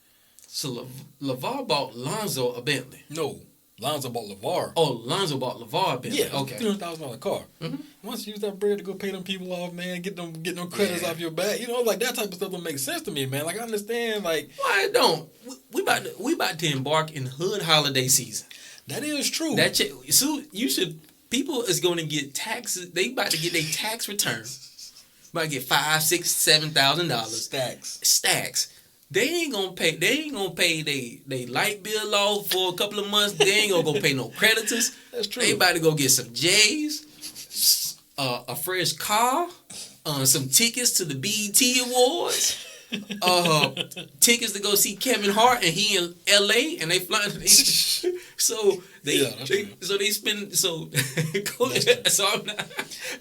So LeVar bought Lonzo a Bentley. No, Lonzo bought LeVar. Oh, Lonzo bought LeVar a Bentley. Yeah, okay. $300,000 car. Mm-hmm. Once you use that bread to go pay them people off, man, get them credits off your back. Like that type of stuff don't make sense to me, man. Like I understand, like why it don't? We about to embark in hood holiday season. That is true. So people is going to get taxes. They about to get their tax returns. About to get $5,000, $6,000, $7,000 stacks. They ain't gonna pay. They ain't gonna pay they light bill off for a couple of months. They ain't gonna go pay no creditors. That's true. They about to go get some J's, a fresh car, some tickets to the BET Awards, tickets to go see Kevin Hart, and he in L.A. and they flying.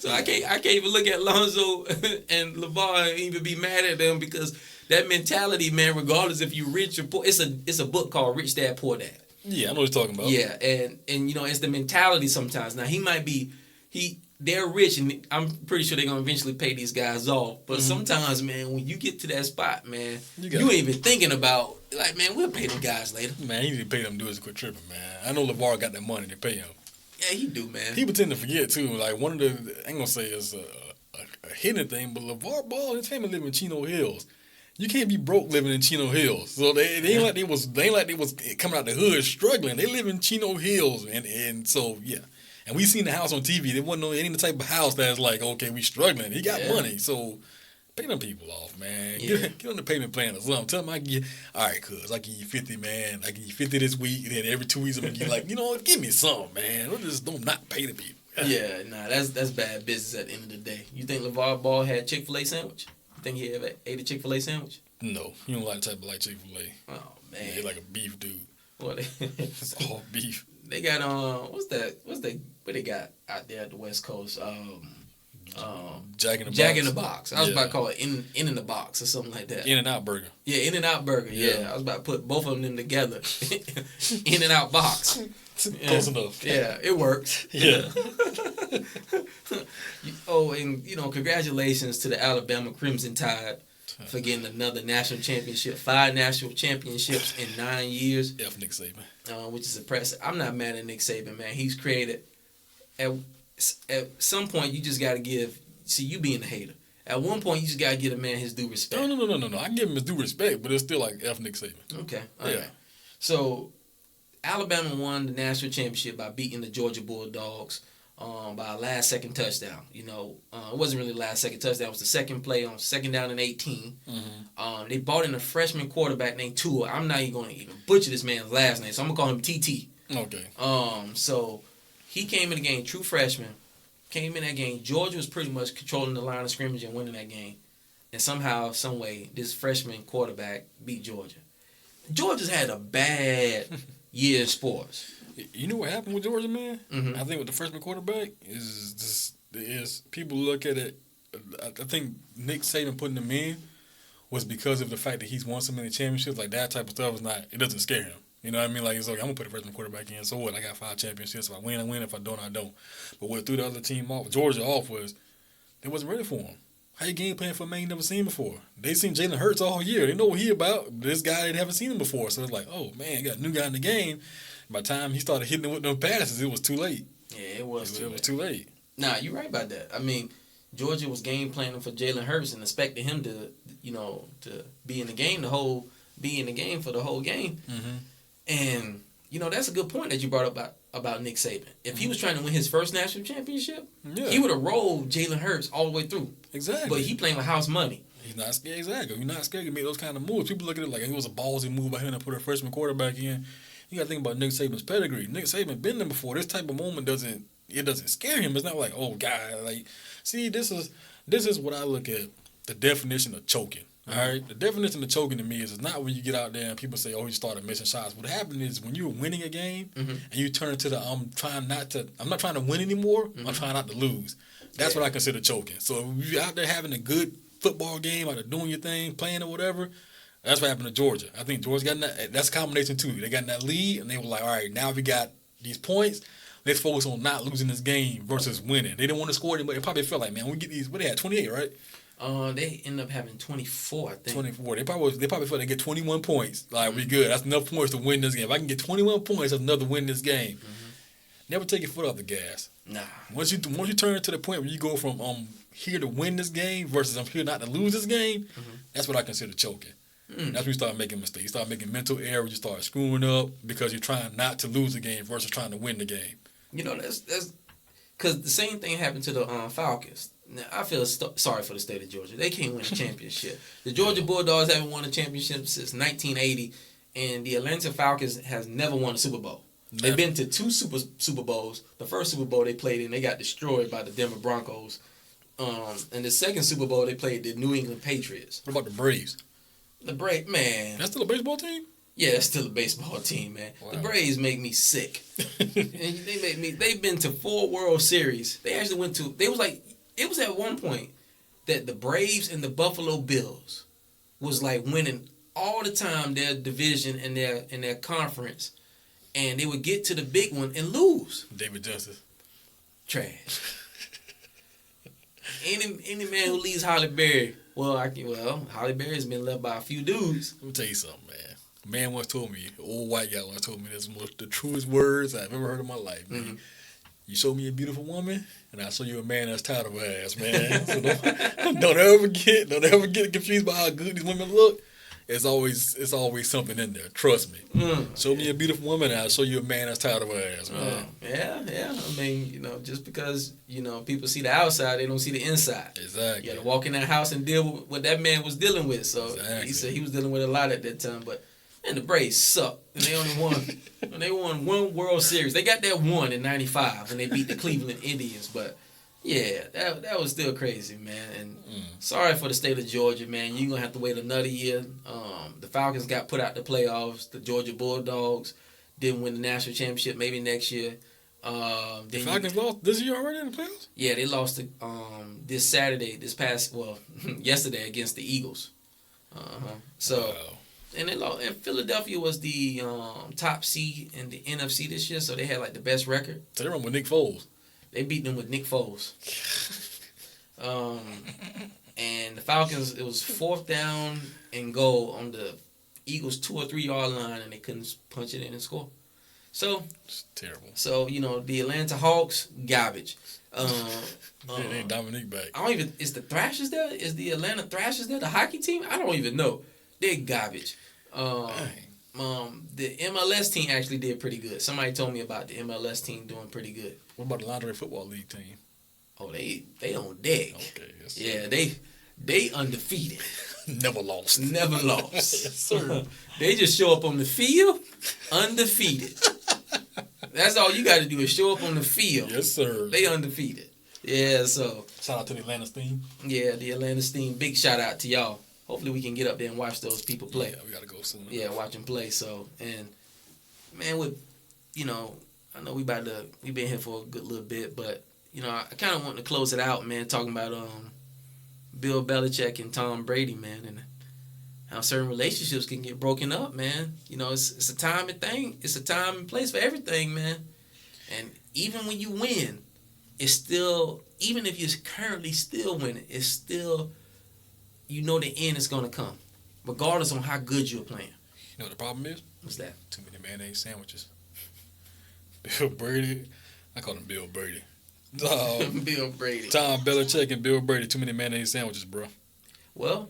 I can't even look at Lonzo and LeVar and even be mad at them because that mentality, man. Regardless if you rich or poor, it's a book called Rich Dad Poor Dad. Yeah, I know what you're talking about. Yeah, and it's the mentality sometimes. Now they're rich, and I'm pretty sure they're gonna eventually pay these guys off. But sometimes, man, when you get to that spot, man, you ain't even thinking about like, man, we'll pay them guys later. Man, you need to pay them dudes to quit tripping, man. I know LeVar got that money to pay him. Yeah, he do, man. People tend to forget too. Like one of the, I ain't gonna say it's a hidden thing, but LeVar Ball and his family live in Chino Hills. You can't be broke living in Chino Hills. So they ain't like they was coming out the hood struggling. They live in Chino Hills, and so yeah. And we seen the house on TV. There wasn't any type of house that's like, okay, we struggling. He got money, so pay them people off, man. Yeah. Get on the payment plan or something. Tell them I give you, all right, cuz I give you 50, man. I give you 50 this week, and then every 2 weeks I'm gonna give you like, give me something, man. Just don't not pay the people. Yeah, nah, that's bad business at the end of the day. You think LeVar Ball had Chick-fil-A sandwich? You think he ever ate a Chick-fil-A sandwich? No, he don't like the type of like Chick-fil-A. Oh man, he's like a beef dude. What? It's all beef. They got what they got out there at the West Coast? Jack in the Box. I was about to call it in the Box or something like that. In-N-Out Burger. Yeah, In-N-Out Burger. Yeah. I was about to put both of them together. In-N-Out Box. Close enough. Yeah, it works. Yeah. And congratulations to the Alabama Crimson Tide for getting another national championship. 5 national championships in 9 years. F. Nick Saban. Which is impressive. I'm not mad at Nick Saban, man. He's created. At some point, you just got to give. See, you being a hater. At one point, you just got to give a man his due respect. No. I give him his due respect, but it's still like F. Nick Saban. Okay. Yeah. So, Alabama won the national championship by beating the Georgia Bulldogs by a last-second touchdown. It wasn't really a last-second touchdown. It was the second play on second down and 18. Mm-hmm. They brought in a freshman quarterback named Tua. I'm not even going to even butcher this man's last name, so I'm going to call him TT. Okay. So he came in the game, true freshman. Came in that game. Georgia was pretty much controlling the line of scrimmage and winning that game. And somehow, some way, this freshman quarterback beat Georgia. Georgia's had a bad year in sports. You know what happened with Georgia, man? Mm-hmm. I think with the freshman quarterback is people look at it. I think Nick Saban putting him in was because of the fact that he's won so many championships. Like that type of stuff is not. It doesn't scare him. You know what I mean? Like it's okay. I'm gonna put a freshman quarterback in. So what? I got 5 championships. If I win, I win. If I don't, I don't. But what threw the other team off, Georgia off, was they wasn't ready for him. How you game plan for a man you never seen before? They seen Jalen Hurts all year. They know what he about. This guy they haven't seen him before. So it's like, oh man, got a new guy in the game. By the time he started hitting it with them passes, it was too late. Yeah, it was too late. Nah, you're right about that. I mean, Georgia was game planning for Jalen Hurts and expecting him to be in the game for the whole game. Mm-hmm. And that's a good point that you brought up about Nick Saban. If he was trying to win his first national championship, Yeah. he would have rolled Jalen Hurts all the way through. Exactly. But he playing with house money. He's not scared. Exactly. You're not scared to make those kind of moves. People look at it like it was a ballsy move by him to put a freshman quarterback in. You got to think about Nick Saban's pedigree. Nick Saban been there before. This type of moment doesn't scare him. It's not like, oh God, like, see, this is what I look at, the definition of choking. All right, the definition of choking to me is not when you get out there and people say, oh, you started missing shots. What happened is when you're winning a game and you turn to the I'm not trying to win anymore. I'm trying not to lose. That's what I consider choking. So if you're out there having a good football game, out there doing your thing, playing or whatever, that's what happened to Georgia. I think Georgia got in that. That's a combination too. They got in that lead and they were like, all right, now we got these points. Let's focus on not losing this game versus winning. They didn't want to score anybody. It probably felt like, man, we get these. What they had, 28, right? They ended up having 24, I think. 24. They probably felt they get 21 points. Like, we good. That's enough points to win this game. If I can get 21 points, that's enough to win this game. Never take your foot off the gas. Nah. Once you turn to the point where you go from here to win this game versus I'm here not to lose this game, that's what I consider choking. That's when you start making mistakes. You start making mental errors. You start screwing up because you're trying not to lose the game versus trying to win the game. That's because the same thing happened to the Falcons. Now, I feel sorry for the state of Georgia. They can't win a championship. The Georgia Bulldogs haven't won a championship since 1980, and the Atlanta Falcons has never won a Super Bowl. They've been to 2 Super Bowls. The first Super Bowl they played in, they got destroyed by the Denver Broncos. And the second Super Bowl they played the New England Patriots. What about the Braves? The Braves, man. That's still a baseball team? Yeah, that's still a baseball team, man. Wow. The Braves make me sick. And they've been to 4 World Series. They actually went to, it was at one point that the Braves and the Buffalo Bills was like winning all the time their division and their conference, and they would get to the big one and lose. David Justice. Trash. any man who leaves Holly Berry, Holly Berry's been left by a few dudes. Let me tell you something, man. A man once told me, an old white guy once told me this was the truest words I've ever heard in my life, man. You show me a beautiful woman, and I'll show you a man that's tired of her ass, man. So don't ever get confused by how good these women look. It's always something in there. Trust me. Show me a beautiful woman, and I'll show you a man that's tired of her ass, man. Yeah. I mean, just because people see the outside, they don't see the inside. Exactly. You got to walk in that house and deal with what that man was dealing with. So exactly. He said he was dealing with a lot at that time, but. And the Braves suck. And they only won 1 World Series. They got that one in '95 when they beat the Cleveland Indians. But yeah, that was still crazy, man. And sorry for the state of Georgia, man. You're gonna have to wait another year. The Falcons got put out the playoffs. The Georgia Bulldogs didn't win the national championship. Maybe next year. The Falcons lost this year already in the playoffs? Yeah, they lost yesterday against the Eagles. So. Wow. And they lost. And Philadelphia was the top seed in the NFC this year, so they had like the best record. So they run with Nick Foles. They beat them with Nick Foles. And the Falcons, it was 4th down and goal on the Eagles' 2 or 3 yard line, and they couldn't punch it in and score. So it's terrible. So the Atlanta Hawks, garbage. Ain't Dominique back. Is the Thrashers there? Is the Atlanta Thrashers there? The hockey team? I don't even know. They're garbage. The MLS team actually did pretty good. Somebody told me about the MLS team doing pretty good. What about the Laundry Football League team? Oh, they on deck. Okay, yes, yeah, they undefeated. Never lost. Yes, sir. They just show up on the field undefeated. That's all you got to do is show up on the field. Yes, sir. They undefeated. Yeah, so. Shout out to the Atlanta team. Yeah, the Atlanta team. Big shout out to y'all. Hopefully we can get up there and watch those people play. Yeah, we got to go soon. Yeah, watch them play. So, and, man, I know we been here for a good little bit, but, I kind of want to close it out, man, talking about Bill Belichick and Tom Brady, man, and how certain relationships can get broken up, man. It's a time and thing. It's a time and place for everything, man. And even when you win, it's still, even if you're currently still winning, it's still, the end is going to come, regardless on how good you're playing. You know what the problem is? What's that? Too many mayonnaise sandwiches. Bill Brady. I call him Bill Brady. Bill Brady. Tom Belichick and Bill Brady. Too many mayonnaise sandwiches, bro. Well,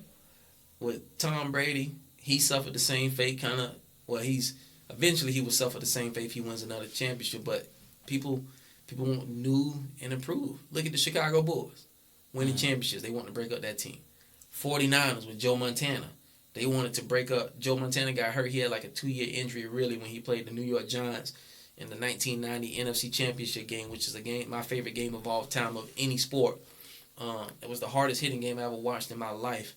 with Tom Brady, he suffered the same fate, he's eventually he will suffer the same fate if he wins another championship. But people want new and improved. Look at the Chicago Bulls winning championships. They want to break up that team. 49ers with Joe Montana. They wanted to break up. Joe Montana got hurt. He had like a 2-year injury really when he played the New York Giants in the 1990 NFC Championship game, which is a game, my favorite game of all time of any sport. It was the hardest hitting game I ever watched in my life.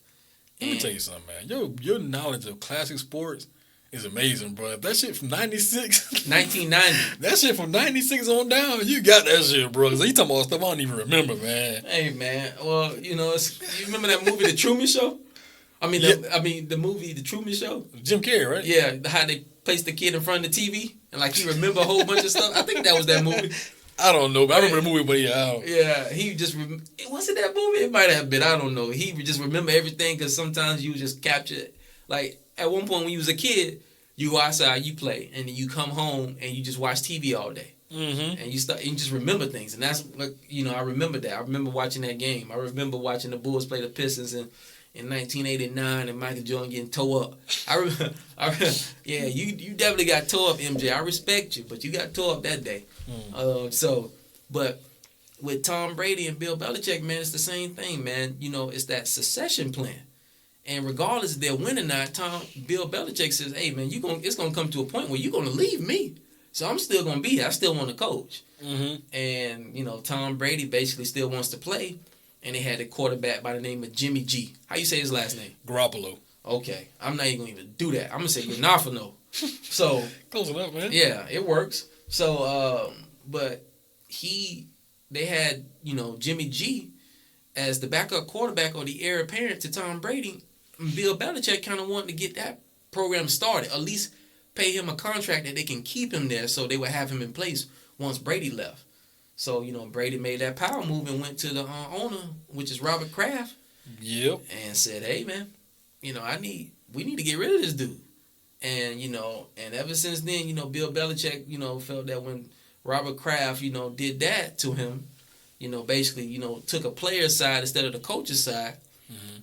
Let me tell you something, man. Your knowledge of classic sports is amazing, bro. That shit from 96. 1990. That shit from 96 on down, you got that shit, bro. Cause you talking about stuff I don't even remember, man. Hey, man. Well, you know, you remember that movie, The Truman Show? The movie, The Truman Show. Jim Carrey, right? Yeah, how they placed the kid in front of the TV and like he remember a whole bunch of stuff. I think that was that movie. I don't know, but I remember the movie, but yeah. Yeah, he just was it that movie? It might have been. I don't know. He just remember everything because sometimes you just capture it. Like at one point when you was a kid, you go outside, you play, and then you come home and you just watch TV all day. Mm-hmm. And you just remember things, and that's like I remember that. I remember watching that game. I remember watching the Bulls play the Pistons in 1989 and Michael Jordan getting tore up. Yeah, you definitely got tore up, MJ. I respect you, but you got tore up that day. But with Tom Brady and Bill Belichick, man, it's the same thing, man. It's that succession plan. And regardless if they're winning or not, Bill Belichick says, hey, man, it's going to come to a point where you're going to leave me. So I'm still going to be here. I still want to coach. Mm-hmm. And, Tom Brady basically still wants to play. And they had a quarterback by the name of Jimmy G. How you say his last name? Garoppolo. Okay. I'm not even going to even do that. I'm going to say Garofalo. So. Close enough, man. Yeah, it works. So, but they had, Jimmy G as the backup quarterback or the heir apparent to Tom Brady. Bill Belichick kind of wanted to get that program started, at least pay him a contract that they can keep him there so they would have him in place once Brady left. So, Brady made that power move and went to the owner, which is Robert Kraft. Yep. And said, hey, man, we need to get rid of this dude. And, and ever since then, Bill Belichick, felt that when Robert Kraft, did that to him, basically, took a player's side instead of the coach's side,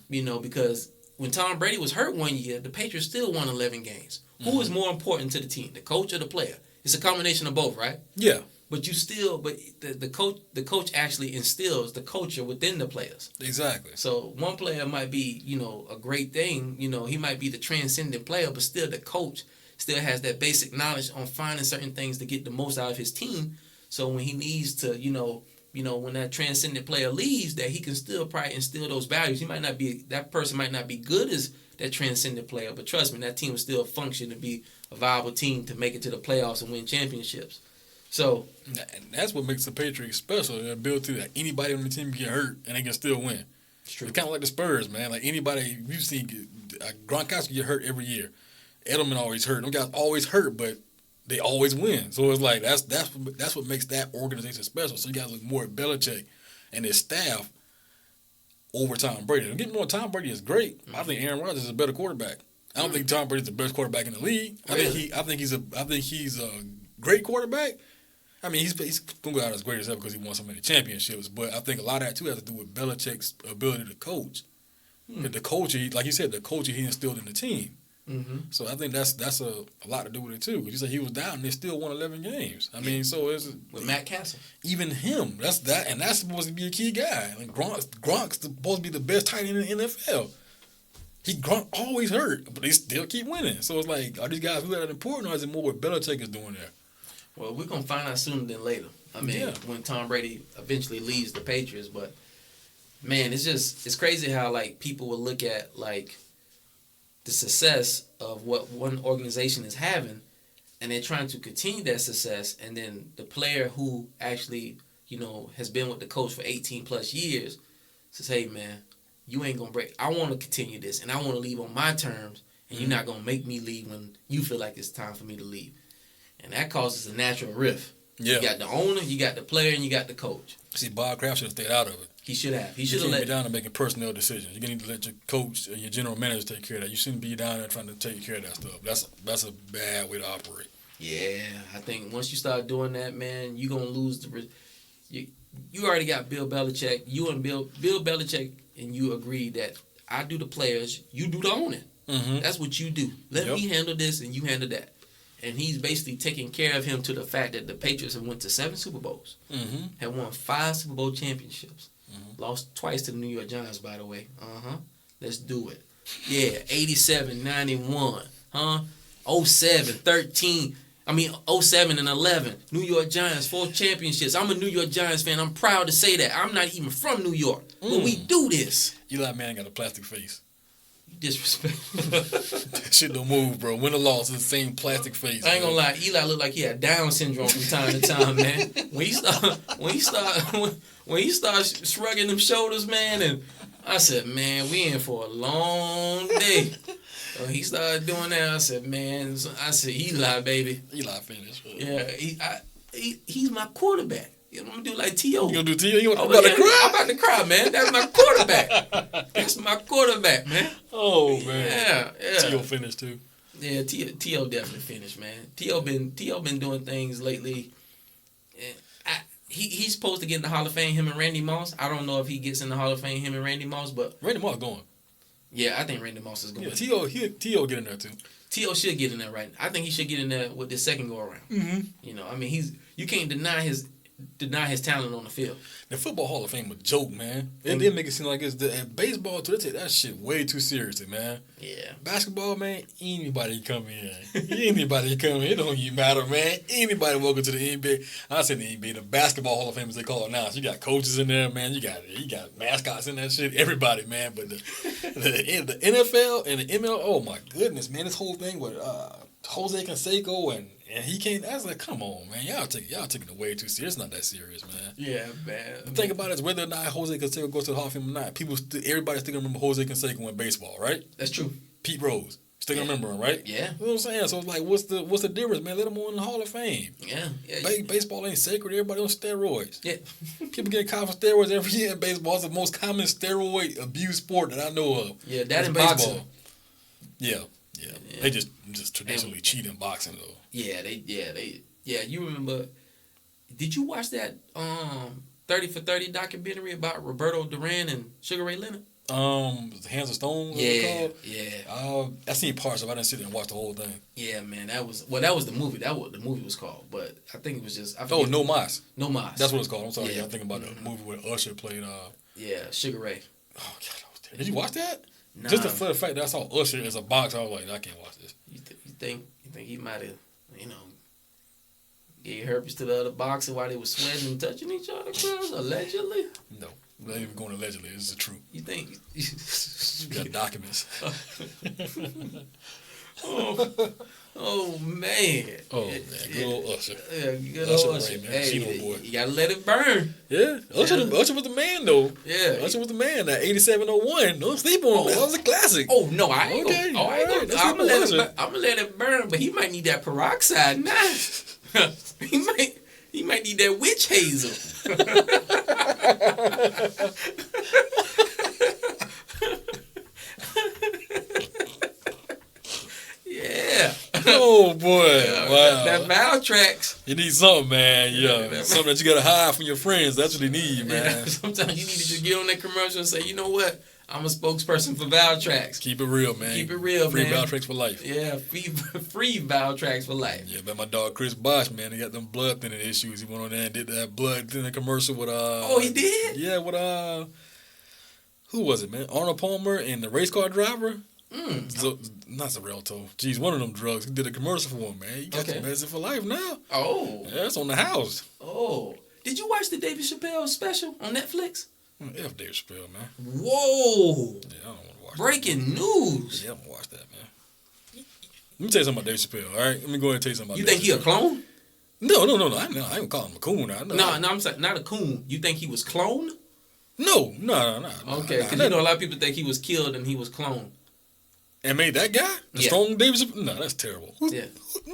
because when Tom Brady was hurt one year, the Patriots still won 11 games. Mm-hmm. Who is more important to the team, the coach or the player? It's a combination of both, right? Yeah. But the coach actually instills the culture within the players. Exactly. So one player might be, a great thing. He might be the transcendent player, but still the coach still has that basic knowledge on finding certain things to get the most out of his team. So when he needs to, when that transcendent player leaves, that he can still probably instill those values. That person might not be good as that transcendent player, but trust me, that team will still function to be a viable team to make it to the playoffs and win championships. So and that's what makes the Patriots special. They're built to that anybody on the team can get hurt and they can still win. It's true. It's kind of like the Spurs, man. Like anybody you've seen, Gronkowski get hurt every year. Edelman always hurt. Them guys always hurt, but they always win. So it's like that's what makes that organization special. So you guys look more at Belichick and his staff over Tom Brady. Don't get me wrong, Tom Brady is great. I think Aaron Rodgers is a better quarterback. I don't think Tom Brady's the best quarterback in the league. Really? I think he's a great quarterback. I mean, he's going to go out as great as ever because he won so many championships. But I think a lot of that, too, has to do with Belichick's ability to coach. The culture, like you said, the culture he instilled in the team. Mm-hmm. So I think that's a lot to do with it, too. Because you said he was down and they still won 11 games. I mean, so it's... With Matt Castle. Even him. That's supposed to be a key guy. Like Gronk's supposed to be the best tight end in the NFL. Gronk always hurt, but they still keep winning. So it's like, are these guys really that important, or is it more what Belichick is doing there? Well, we're going to find out sooner than later. I mean, when Tom Brady eventually leaves the Patriots. But, man, it's crazy how, like, people will look at, like, the success of what one organization is having, and they're trying to continue that success, and then the player who actually, has been with the coach for 18-plus years says, hey, man, you ain't going to break. I want to continue this, and I want to leave on my terms, and you're not going to make me leave when you feel like it's time for me to leave. And that causes a natural rift. Yeah. You got the owner, you got the player, and you got the coach. See, Bob Kraft should have stayed out of it. He should have. He should have let... You down to making personnel decisions. You need to let your coach or your general manager take care of that. You shouldn't be down there trying to take care of that stuff. That's a bad way to operate. Yeah, I think once you start doing that, man, you're going to lose the... You already got Bill Belichick. You and Bill Belichick and you agreed that I do the players, you do the owning. Mm-hmm. That's what you do. Let me handle this and you handle that. and he's basically taking care of him to the fact that the Patriots have went to 7 Super Bowls, have won 5 Super Bowl championships, lost twice to the New York Giants, by the way. Let's do it. Yeah, 87, 91, 07, 13. 07 and 11. New York Giants, 4 championships. I'm a New York Giants fan. I'm proud to say that. I'm not even from New York, but we do this. Eli Manning got a plastic face. Disrespectful. That shit don't move, bro. Win or loss, it's the same plastic face. I ain't gonna lie, Eli looked like he had Down syndrome from time to time, man. When he start shrugging them shoulders, man, and I said, man, we in for a long day. He started doing that. I said, man, Eli, baby. Eli finished. Yeah, he's my quarterback. You know, I'm gonna do like T.O. You gonna do T.O.? You about to cry? I'm about to cry, man. That's my quarterback. That's my quarterback, man. Oh, man. Yeah. T.O. finished, too. Yeah, T.O. definitely finished, man. T.O. been doing things lately. He's supposed to get in the Hall of Fame, him and Randy Moss. I don't know if he gets in the Hall of Fame, him and Randy Moss, but... Randy Moss going. Yeah, I think Randy Moss is going. Yeah, T.O. get in there, too. T.O. should get in there, right? I think he should get in there with the second go-around. You know, you can't deny his talent on the field. The Football Hall of Fame a joke, man. They make it seem like it's and baseball too. They take that shit way too seriously, man. Yeah. Basketball, man. Anybody come in. Anybody come in. It don't even matter, man. Anybody welcome to the NBA. I said the NBA, the Basketball Hall of Fame as they call it now. So you got coaches in there, man. You got mascots in that shit. Everybody, man. But the NFL and the ML, oh my goodness, man. This whole thing with Jose Canseco and he can't. I was like, come on, man. Y'all taking it way too serious. It's not that serious, man. Yeah, man. The thing about it is whether or not Jose Canseco goes to the Hall of Fame or not. Everybody still remember Jose Canseco in baseball, right? That's true. Pete Rose, still remember him, right? Yeah. You know what I'm saying? So it's like, what's the difference, man? Let them on in the Hall of Fame. Yeah. Baseball ain't sacred. Everybody on steroids. Yeah. People get caught for steroids every year in baseball. It's the most common steroid abuse sport that I know of. Yeah, that in boxing. Yeah. They just traditionally cheat in boxing though. Yeah, you remember? Did you watch that 30 for 30 documentary about Roberto Duran and Sugar Ray Leonard? Hands of Stone. Yeah. I seen parts of it. I didn't sit there and watch the whole thing. Yeah, man, that was the movie. That what the movie was called, but I think it was just. No Mas. No Mas. That's what it's called. I'm sorry, I'm thinking about the movie where Usher played. Sugar Ray. Oh God, that was terrible. Did you watch that? Nah. Just for the fact that I saw Usher as a boxer, I was like, I can't watch this. You think he might have, gave herpes to the other boxer while they were sweating and touching each other, girls, allegedly? No, not even going allegedly. This is the truth. You think? You got documents. Oh man. Good old Usher. Yeah, good old Usher. Ray, man. Hey, boy. you gotta let it burn. Yeah, Usher was the man though. Yeah, Usher was the man. That 8701. Don't sleep on that. That was a classic. Oh no, I ain't okay. Gonna. Oh, I ain't gonna. I'm gonna let it burn. But he might need that peroxide now. He might need that witch hazel. Yeah. Oh boy! Wow. That Valtrax. You need something, man. Yeah, something that you gotta hide from your friends. That's what they need, man. Yeah, sometimes you need to just get on that commercial and say, you know what? I'm a spokesperson for Valtrax. Keep it real, man. Keep it real, free man. Free Valtrax for life. Yeah, free Valtrax for life. Yeah, but my dog Chris Bosh, man, he got them blood thinning issues. He went on there and did that blood thinning commercial with Oh, he did? Yeah, with who was it, man? Arnold Palmer and the race car driver. Not Xarelto. Jeez, one of them drugs. He did a commercial for him, man. He got your medicine for life now. Oh. Yeah, it's on the house. Oh. Did you watch the David Chappelle special on Netflix? F. David Chappelle, man. Whoa. Yeah, I don't want to watch Breaking news. Yeah, I don't want to watch that, man. Let me tell you something about David Chappelle, all right? Let me go ahead and tell you something about You think he a clone? No. I ain't gonna call him a coon. No, I'm saying not a coon. You think he was cloned? No. Okay, because you know a lot of people think he was killed and he was cloned. And made that guy the strong David Chappelle? No, that's terrible. Yeah,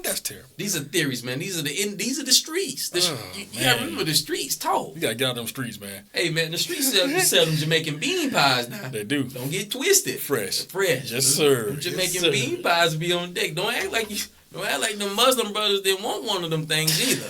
that's terrible. These are theories, man. These are the streets. You gotta remember the streets talk. You gotta get out of them streets, man. Hey, man, the streets sell them Jamaican bean pies now. They do. Don't get twisted. Fresh. Yes, sir. Them Jamaican bean pies be on deck. Don't act like the Muslim brothers didn't want one of them things either.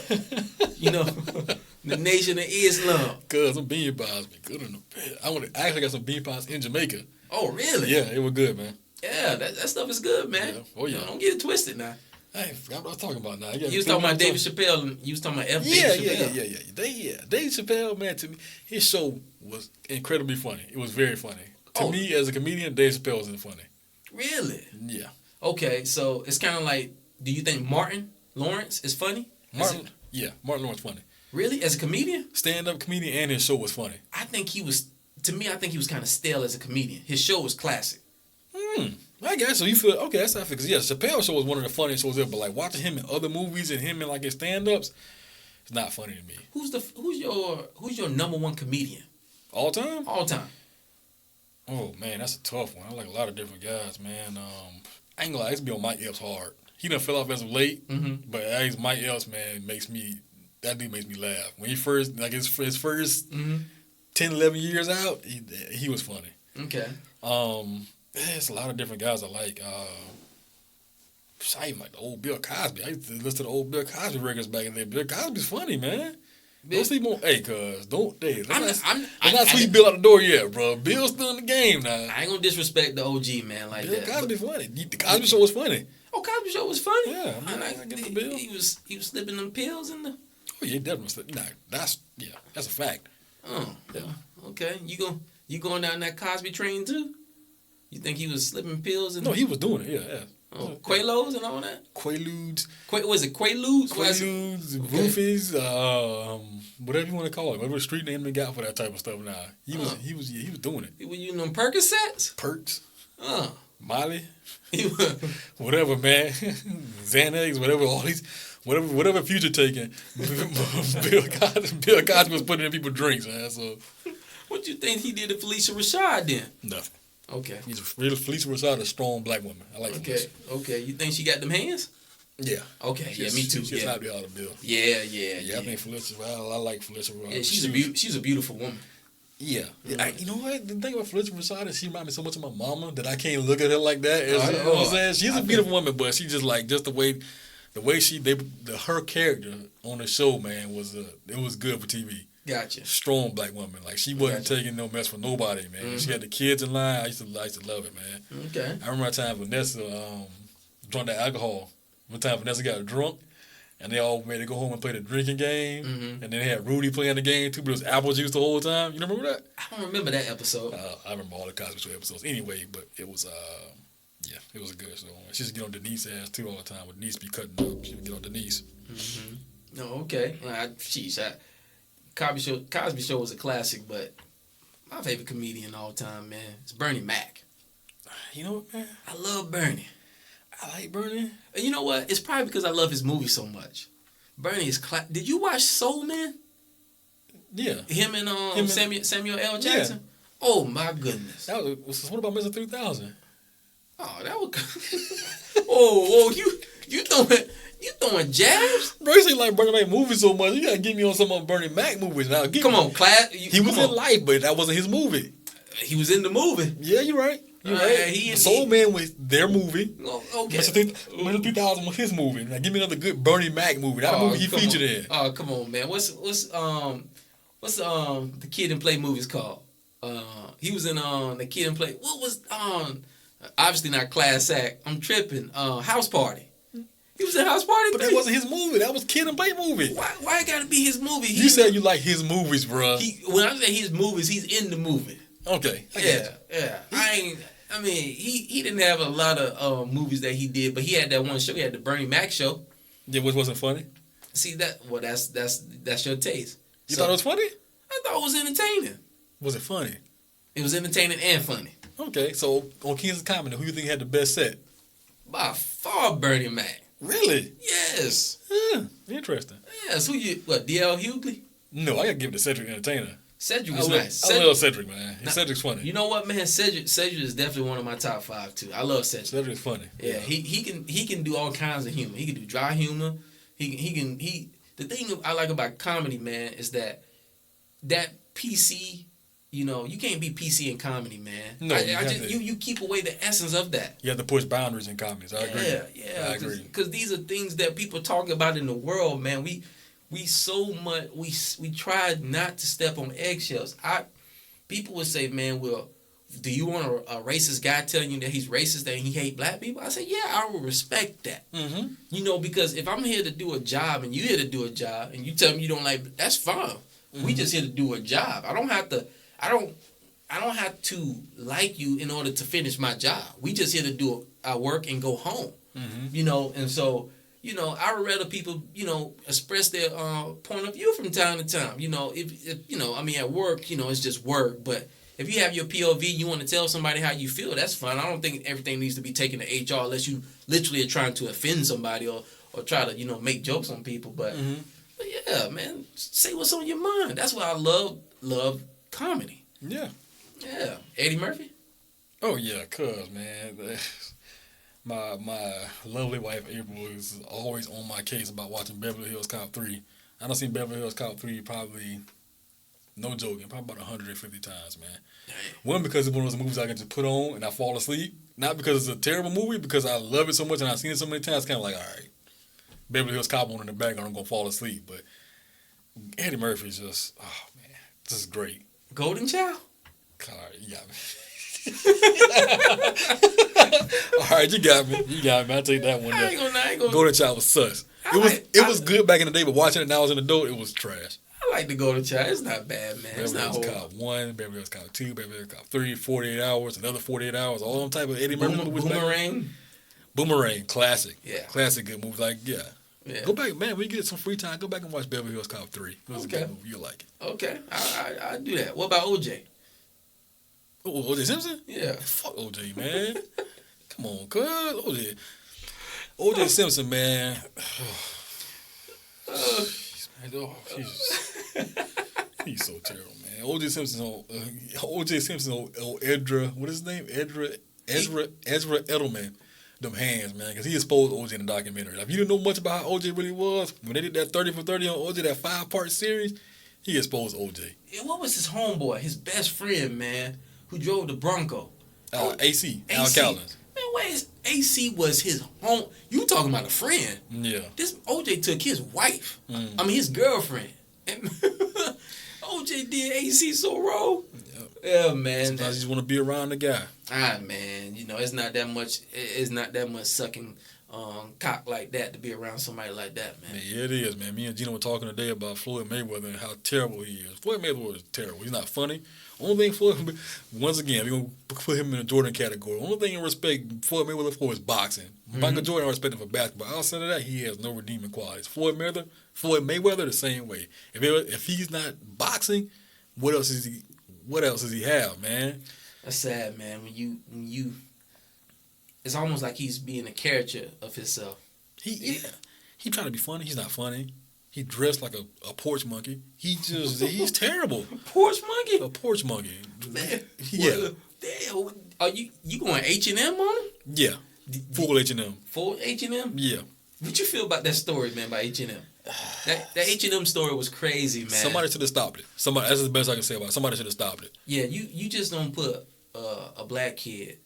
The Nation of Islam. Cause some bean pies be good in the bed. I actually got some bean pies in Jamaica. Oh, really? Yeah, it was good, man. Yeah, that stuff is good, man. Yeah. Oh, yeah. Don't get it twisted now. I forgot what I was talking about now. You was talking about David Chappelle. And you was talking about David Chappelle. Yeah. David Chappelle, man, to me, his show was incredibly funny. It was very funny. To me, as a comedian, Dave Chappelle wasn't funny. Really? Yeah. Okay, so it's kind of like, do you think Martin Lawrence is funny? Martin Lawrence funny. Really? As a comedian? Stand-up comedian, and his show was funny. I think he was kind of stale as a comedian. His show was classic. I guess so. You feel okay? That's how I feel. Because Chappelle show was one of the funniest shows ever. But like watching him in other movies and him in like his stand-ups, it's not funny to me. Who's your number one comedian? All time? All time. Oh man, that's a tough one. I like a lot of different guys, man. I ain't gonna lie, I used to be on Mike Epps hard. He done fell off as of late, but Mike Epps, man, that dude makes me laugh. When he first, like his first 10, 11 years out, he was funny. Okay. There's a lot of different guys I like. I even like the old Bill Cosby. I used to listen to the old Bill Cosby records back in the day. Bill Cosby's funny, man. Don't sleep on, let's not sweep Bill out the door yet, bro. Bill's still in the game now. I ain't gonna disrespect the OG, man, like Bill that. Cosby funny. The Cosby Show was funny. Oh, Cosby Show was funny. Yeah, I get the Bill. He was slipping them pills in the. Oh yeah, definitely. Nah, that's a fact. Oh, yeah. Okay. You going down that Cosby train too? You think he was slipping pills? No, he was doing it. Yeah. Oh, Quaaludes and all that. Quaaludes. Was it Quaaludes? Quaaludes, Roofies, whatever you want to call it, whatever street name they got for that type of stuff. Now he was doing it. Were you in them Percocets? Perks. Oh. Molly. Whatever, man. Xanax, whatever. All these. Whatever Future taking, Bill Cosby was putting in people's drinks, man. So, what you think he did to Felicia Rashad then? Nothing. Okay. Felicia Rashad, a strong black woman. I like Felicia. Okay. You think she got them hands? Yeah. Okay. Me too. She's not the other Bill. Yeah. I think Felicia. I like Felicia. Yeah, she's a beautiful woman. Yeah. You know what? The thing about Felicia Rashad is she reminds me so much of my mama that I can't look at her like that. You know what I'm saying? She's a beautiful woman, but she just like the way her character on the show, man, it was good for TV. Gotcha. Strong black woman. Like she wasn't taking no mess from nobody, man. She had the kids in line. I used to love it, man. Okay. I remember a time Vanessa drunk the alcohol. One time Vanessa got drunk, and they all made her go home and play the drinking game. And then they had Rudy playing the game too, but it was apple juice the whole time. You remember that? I don't remember that episode. I remember all the Cosby Show episodes. Anyway, but it was it was a good show. She used to get on Denise's ass too all the time. When Denise be cutting up, she would get on Denise. No, okay. Cosby Show was a classic, but my favorite comedian all time, man, is Bernie Mac. You know what, man? I love Bernie. I like Bernie. And you know what? It's probably because I love his movie so much. Bernie is Did you watch Soul Man? Yeah. Him and Samuel L. Jackson? Yeah. Oh, my goodness. What about Mr. 3000? Oh, that was... you throwing jabs? Bro, you say like Bernie Mac movies so much. You gotta get me on some of Bernie Mac movies now. Come on, class. He was in Life, but that wasn't his movie. He was in the movie. Yeah, you're right. You're right. Soul Man was their movie. Oh, okay. Mr. 3000 was his movie. Now give me another good Bernie Mac movie. That movie he featured in. Oh, come on, man. What's the Kid and Play movies called? He was in the Kid and Play. What was obviously not Class Act. I'm tripping. House Party. He was in House Party 3. But that wasn't his movie. That was Kid and Play movie. Why it gotta be his movie? You said you like his movies, bro. When I say his movies, he's in the movie. Okay. Yeah. He didn't have a lot of movies that he did, but he had that one show. He had the Bernie Mac show. Yeah, which wasn't funny. See that? Well, that's your taste. You thought it was funny? I thought it was entertaining. Was it funny? It was entertaining and funny. Okay, so on Kings of Comedy, who you think had the best set? By far, Bernie Mac. Really? Yes. Interesting. Yes. D.L. Hughley? No, I gotta give it to Cedric the Entertainer. Cedric was nice. I love Cedric, man. Cedric's funny. You know what, man? Cedric is definitely one of my top 5 too. I love Cedric. Cedric's funny. Yeah, he can do all kinds of humor. He can do dry humor. The thing I like about comedy, man, is that PC. You know, you can't be PC in comedy, man. No, you keep away the essence of that. You have to push boundaries in comedies. I agree. Yeah. I agree. Because these are things that people talk about in the world, man. We so much we try not to step on eggshells. People would say, man, well, do you want a racist guy telling you that he's racist, that he hate black people? I said, yeah, I will respect that. Mm-hmm. You know, because if I'm here to do a job and you here to do a job and you tell me you don't like, that's fine. Mm-hmm. We just here to do a job. I don't have to like you in order to finish my job. We just here to do our work and go home. Mm-hmm. You know, and so, you know, I would rather people, you know, express their point of view from time to time. You know, if you know, I mean, at work, you know, it's just work, but if you have your POV, you want to tell somebody how you feel, that's fine. I don't think everything needs to be taken to HR unless you literally are trying to offend somebody or try to, you know, make jokes on people. But, mm-hmm. but yeah, man, say what's on your mind. That's why I love comedy. Yeah. Yeah. Eddie Murphy? Oh, yeah, cuz, man. My lovely wife, April, is always on my case about watching Beverly Hills Cop 3. I done seen Beverly Hills Cop 3 probably... No joking, probably about 150 times, man. Damn. One, because it's one of those movies I can just put on and I fall asleep. Not because it's a terrible movie, because I love it so much and I've seen it so many times. It's kind of like, all right, Beverly Hills Cop on in the background, I'm going to fall asleep. But Eddie Murphy is just, oh, man, this is great. Golden Child? All right, you got me. All right, you got me. I'll take that one. I ain't gonna. Golden Child was sus. It was good back in the day, but watching it now as an adult, it was trash. I like the Golden Child. It's not bad, man. It's not Beverly Hills Cop 1, Beverly Hills Cop 2, Beverly Hills Cop 3, 48 Hours, another 48 Hours, all them type of Eddie Murphy movies. Boomerang, classic. Yeah. Classic good movie. Like, yeah. Go back, man, when you get some free time, go back and watch Beverly Hills Cop 3. It was a good movie. You'll like it. Okay. I do that. What about OJ? Oh, OJ Simpson? Yeah. Fuck OJ, man. Come on, cuz. OJ Simpson, man. He's so terrible, man. O.J. Simpson on Ezra. What is his name? Ezra Edelman. Them hands, man, because he exposed O.J. in the documentary. Like, if you didn't know much about how O.J. really was, when they did that 30 for 30 on O.J., that 5-part series, he exposed O.J. And what was his homeboy, his best friend, man, who drove the Bronco? AC. Al Cowlins. Man, where's AC was his home? You talking about a friend? Yeah. This OJ took his wife. I mean his girlfriend. And OJ did AC so wrong. Yep. Yeah, man. Sometimes you just want to be around the guy. Man, you know it's not that much. It's not that much sucking cock like that to be around somebody like that, man. Yeah, it is, man. Me and Gina were talking today about Floyd Mayweather and how terrible he is. Floyd Mayweather is terrible. He's not funny. Only thing Floyd, once again, we're going to put him in the Jordan category. Only thing I respect Floyd Mayweather for is boxing. Mm-hmm. Michael Jordan, I respect him for basketball. Outside of that, he has no redeeming qualities. Floyd Mayweather, the same way. If he's not boxing, what else does he have, man? That's sad, man. When you, it's almost like he's being a caricature of himself. He trying to be funny. He's not funny. He dressed like a porch monkey. He's terrible. A porch monkey? A porch monkey. Man, yeah. Damn, are you going H&M on him? Yeah. Full H&M. Full H&M? Yeah. What you feel about that story, man, by H&M? That H&M story was crazy, man. Somebody should have stopped it. That's the best I can say about it. Somebody should have stopped it. Yeah, you just don't put a black kid,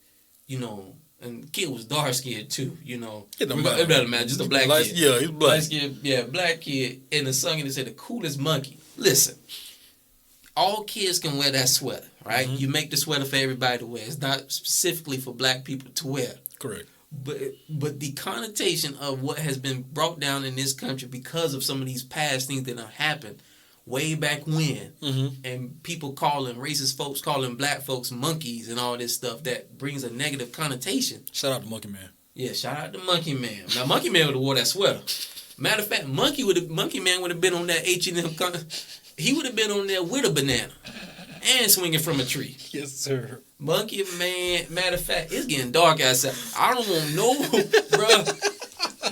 you know, and the kid was dark skinned too, you know. It doesn't matter, just a black kid. Yeah, he's black. Black kid, and the song and said the coolest monkey. Listen, all kids can wear that sweater, right? Mm-hmm. You make the sweater for everybody to wear. It's not specifically for black people to wear. Correct. But the connotation of what has been brought down in this country because of some of these past things that have happened way back when, and people racist folks calling black folks monkeys and all this stuff, that brings a negative connotation. Shout out to Monkey Man. Yeah, shout out to Monkey Man. Now Monkey Man would have wore that sweater. Matter of fact, Monkey Man would have been on that H&M. He would have been on there with a banana and swinging from a tree. Yes, sir. Monkey Man. Matter of fact, it's getting dark outside. I don't want no, bro.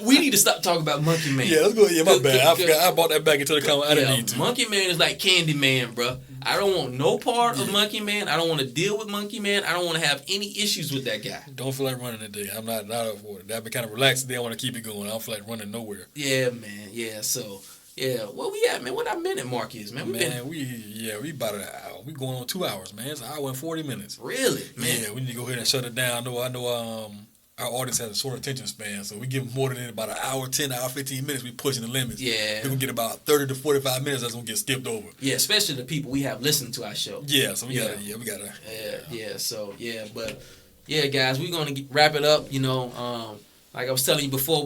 We need to stop talking about Monkey Man. Yeah, let's go. Yeah, my bad. I forgot. I brought that back into the comment. I didn't need to. Monkey Man is like Candy Man, bro. I don't want no part of Monkey Man. I don't want to deal with Monkey Man. I don't want to have any issues with that guy. Don't feel like running today. I'm not up for it. I've been kind of relaxed today. I want to keep it going. I don't feel like running nowhere. Yeah, man. Yeah, so... Yeah, where we at, man? What our minute mark is, man? We about an hour. We going on 2 hours, man. It's an hour and 40 minutes. Really, man? Yeah, we need to go ahead and shut it down. I know. our audience has a short attention span, so we give them more than about an hour, 10 hour, 15 minutes. We pushing the limits. Yeah. We're gonna get about 30 to 45 minutes. That's gonna get skipped over. Yeah, especially the people we have listened to our show. Yeah, so we gotta. So but guys, we're gonna wrap it up. Like I was telling you before,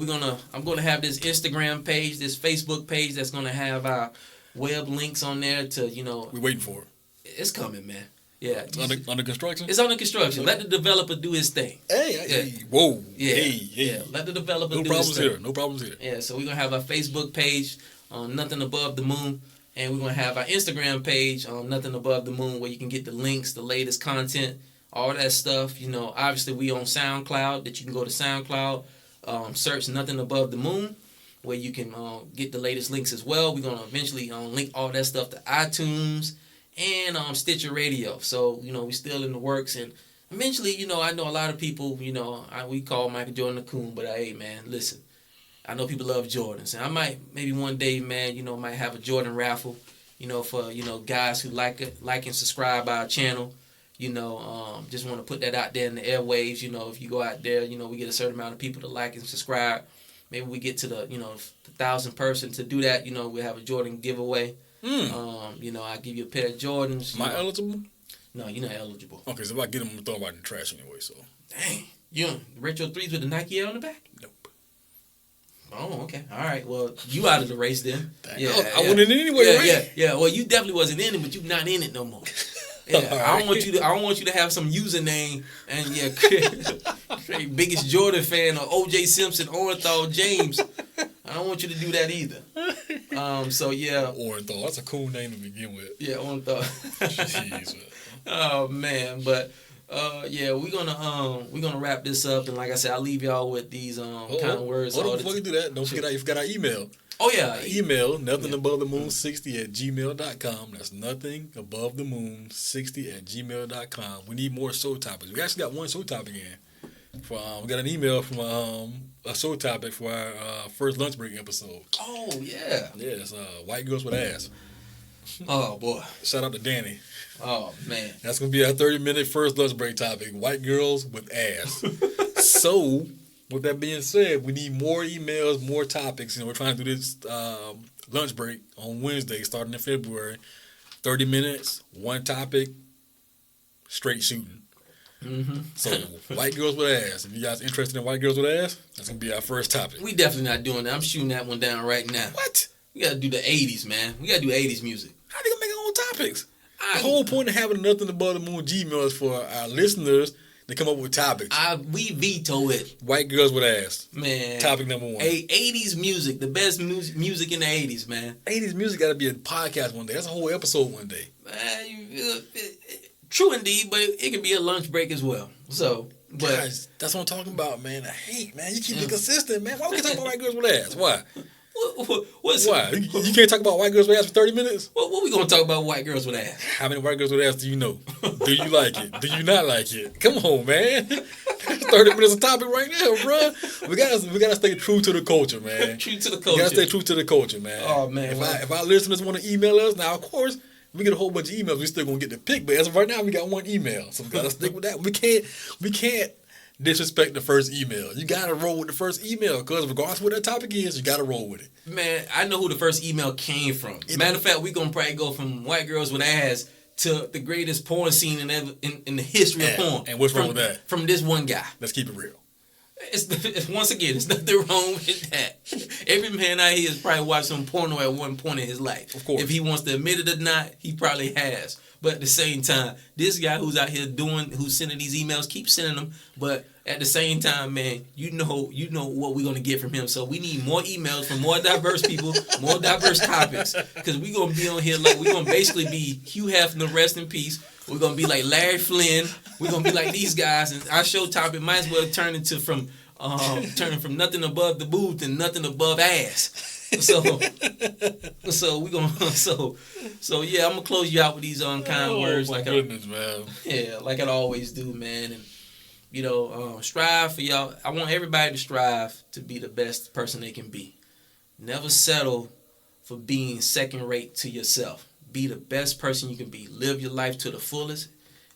I'm gonna have this Instagram page, this Facebook page that's gonna have our web links on there to We're waiting for it. It's coming, man. Yeah, it's under construction. It's under construction. Let the developer do his thing. Hey, whoa. Yeah, hey. Let the developer do his thing. Here. No problems here. Yeah, so we're gonna have our Facebook page, Nothing Above the Moon, and we're gonna have our Instagram page, Nothing Above the Moon, where you can get the links, the latest content, all that stuff. Obviously we on SoundCloud. That you can go to SoundCloud, search Nothing Above the Moon, where you can get the latest links as well. We're gonna eventually link all that stuff to iTunes and Stitcher Radio. So we're still in the works, and eventually I know a lot of people we call Michael Jordan a coon, but hey man, listen, I know people love Jordans, and I might maybe one day, man, might have a Jordan raffle, for guys who like and subscribe our channel. Just want to put that out there in the airwaves. If you go out there, we get a certain amount of people to like and subscribe. Maybe we get to the 1,000 person to do that. We'll have a Jordan giveaway. I give you a pair of Jordans. Am I eligible? No, you're not eligible. Okay, so if I get them, I'm throw them out in the trash anyway. So. Dang, the retro 3s with the Nike Air on the back? Nope. Oh, okay. All right. Well, you out of the race then. Yeah, I wasn't in it anyway, right? Yeah. Well, you definitely wasn't in it, but you're not in it no more. Yeah, right. I don't want you to have some username and create biggest Jordan fan or O.J. Simpson, Orenthal, James. I don't want you to do that either. Orenthal, that's a cool name to begin with. Yeah, Orenthal. Jeez. Oh man, but we're gonna wrap this up, and like I said, I'll leave y'all with these kind of words. Before you do that, don't forget you forgot our email. Oh yeah, email nothingabovethemoon60@gmail.com. That's nothingabovethemoon60@gmail.com. We need more show topics. We actually got one show topic in. We got an email from a show topic for our first lunch break episode. Oh yeah. Yeah, it's white girls with ass. Oh boy. Shout out to Danny. Oh man. That's gonna be our 30-minute first lunch break topic. White girls with ass. So, with that being said, we need more emails, more topics. We're trying to do this lunch break on Wednesday, starting in February. 30 minutes, one topic, straight shooting. Mm-hmm. So, white girls with ass. If you guys interested in white girls with ass, that's gonna be our first topic. We definitely not doing that. I'm shooting that one down right now. What? We gotta do the 80s, man. We gotta do 80s music. How they gonna make our own topics? The whole point of having Nothing Above the Moon Gmail is for our listeners to come up with topics. We veto it. White girls with ass. Man. Topic number one. 80s music. The best music in the 80s, man. 80s music gotta be a podcast one day. That's a whole episode one day. True indeed, but it could be a lunch break as well. So, but guys, that's what I'm talking about, man. I hate, man. You keep being consistent, man. Why we can't talk about white girls with ass? Why? Why? You can't talk about white girls with ass for 30 minutes? What we gonna talk about white girls with ass? How many white girls with ass do you know? Do you like it? Do you not like it? Come on, man. 30 minutes of topic right now, bro. We gotta stay true to the culture, man. True to the culture. We gotta stay true to the culture, man. Oh man. If our listeners want to email us, now of course we get a whole bunch of emails. We still gonna get the pick, but as of right now, we got one email, so we gotta stick with that. We can't disrespect the first email. You gotta roll with the first email, because regardless of what that topic is, you gotta roll with it. Man, I know who the first email came from. Matter of fact, we gonna probably go from white girls with ass to the greatest porn scene in the history of porn. And what's wrong with that? From this one guy. Let's keep it real. It's once again, there's nothing wrong with that. Every man out here has probably watched some porno at one point in his life. Of course. If he wants to admit it or not, he probably has. But at the same time, this guy who's out here who's sending these emails, keep sending them. But at the same time, man, you know what we're gonna get from him. So we need more emails from more diverse people, more diverse topics, because we're gonna be on here like we're gonna basically be Hugh Hefner, rest in peace. We're gonna be like Larry Flynn. We're gonna be like these guys, and our show topic might as well turn into from nothing above the booth and nothing above ass. So we gonna yeah, I'm gonna close you out with these kind words man. Yeah, like I always do, man. And strive for y'all. I want everybody to strive to be the best person they can be. Never settle for being second rate to yourself. Be the best person you can be. Live your life to the fullest.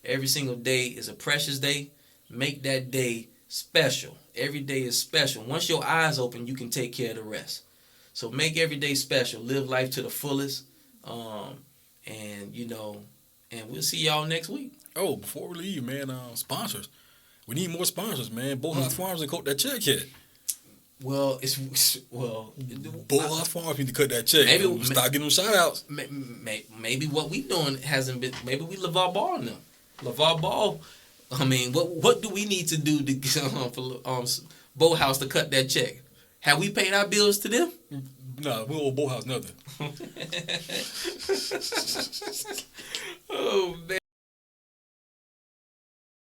Every single day is a precious day. Make that day special. Every day is special. Once your eyes open, you can take care of the rest. So make every day special. Live life to the fullest. And we'll see y'all next week. Oh, before we leave, man, sponsors. We need more sponsors, man. Bullhouse Farms and cut that check yet. Well, Bullhouse Farms need to cut that check. Maybe start giving them shout outs. Maybe what we doing hasn't been. Maybe we LeVar Ball now. LeVar Ball. I mean, what do we need to do to for Bullhouse to cut that check? Have we paid our bills to them? No, we owe Bullhouse nothing.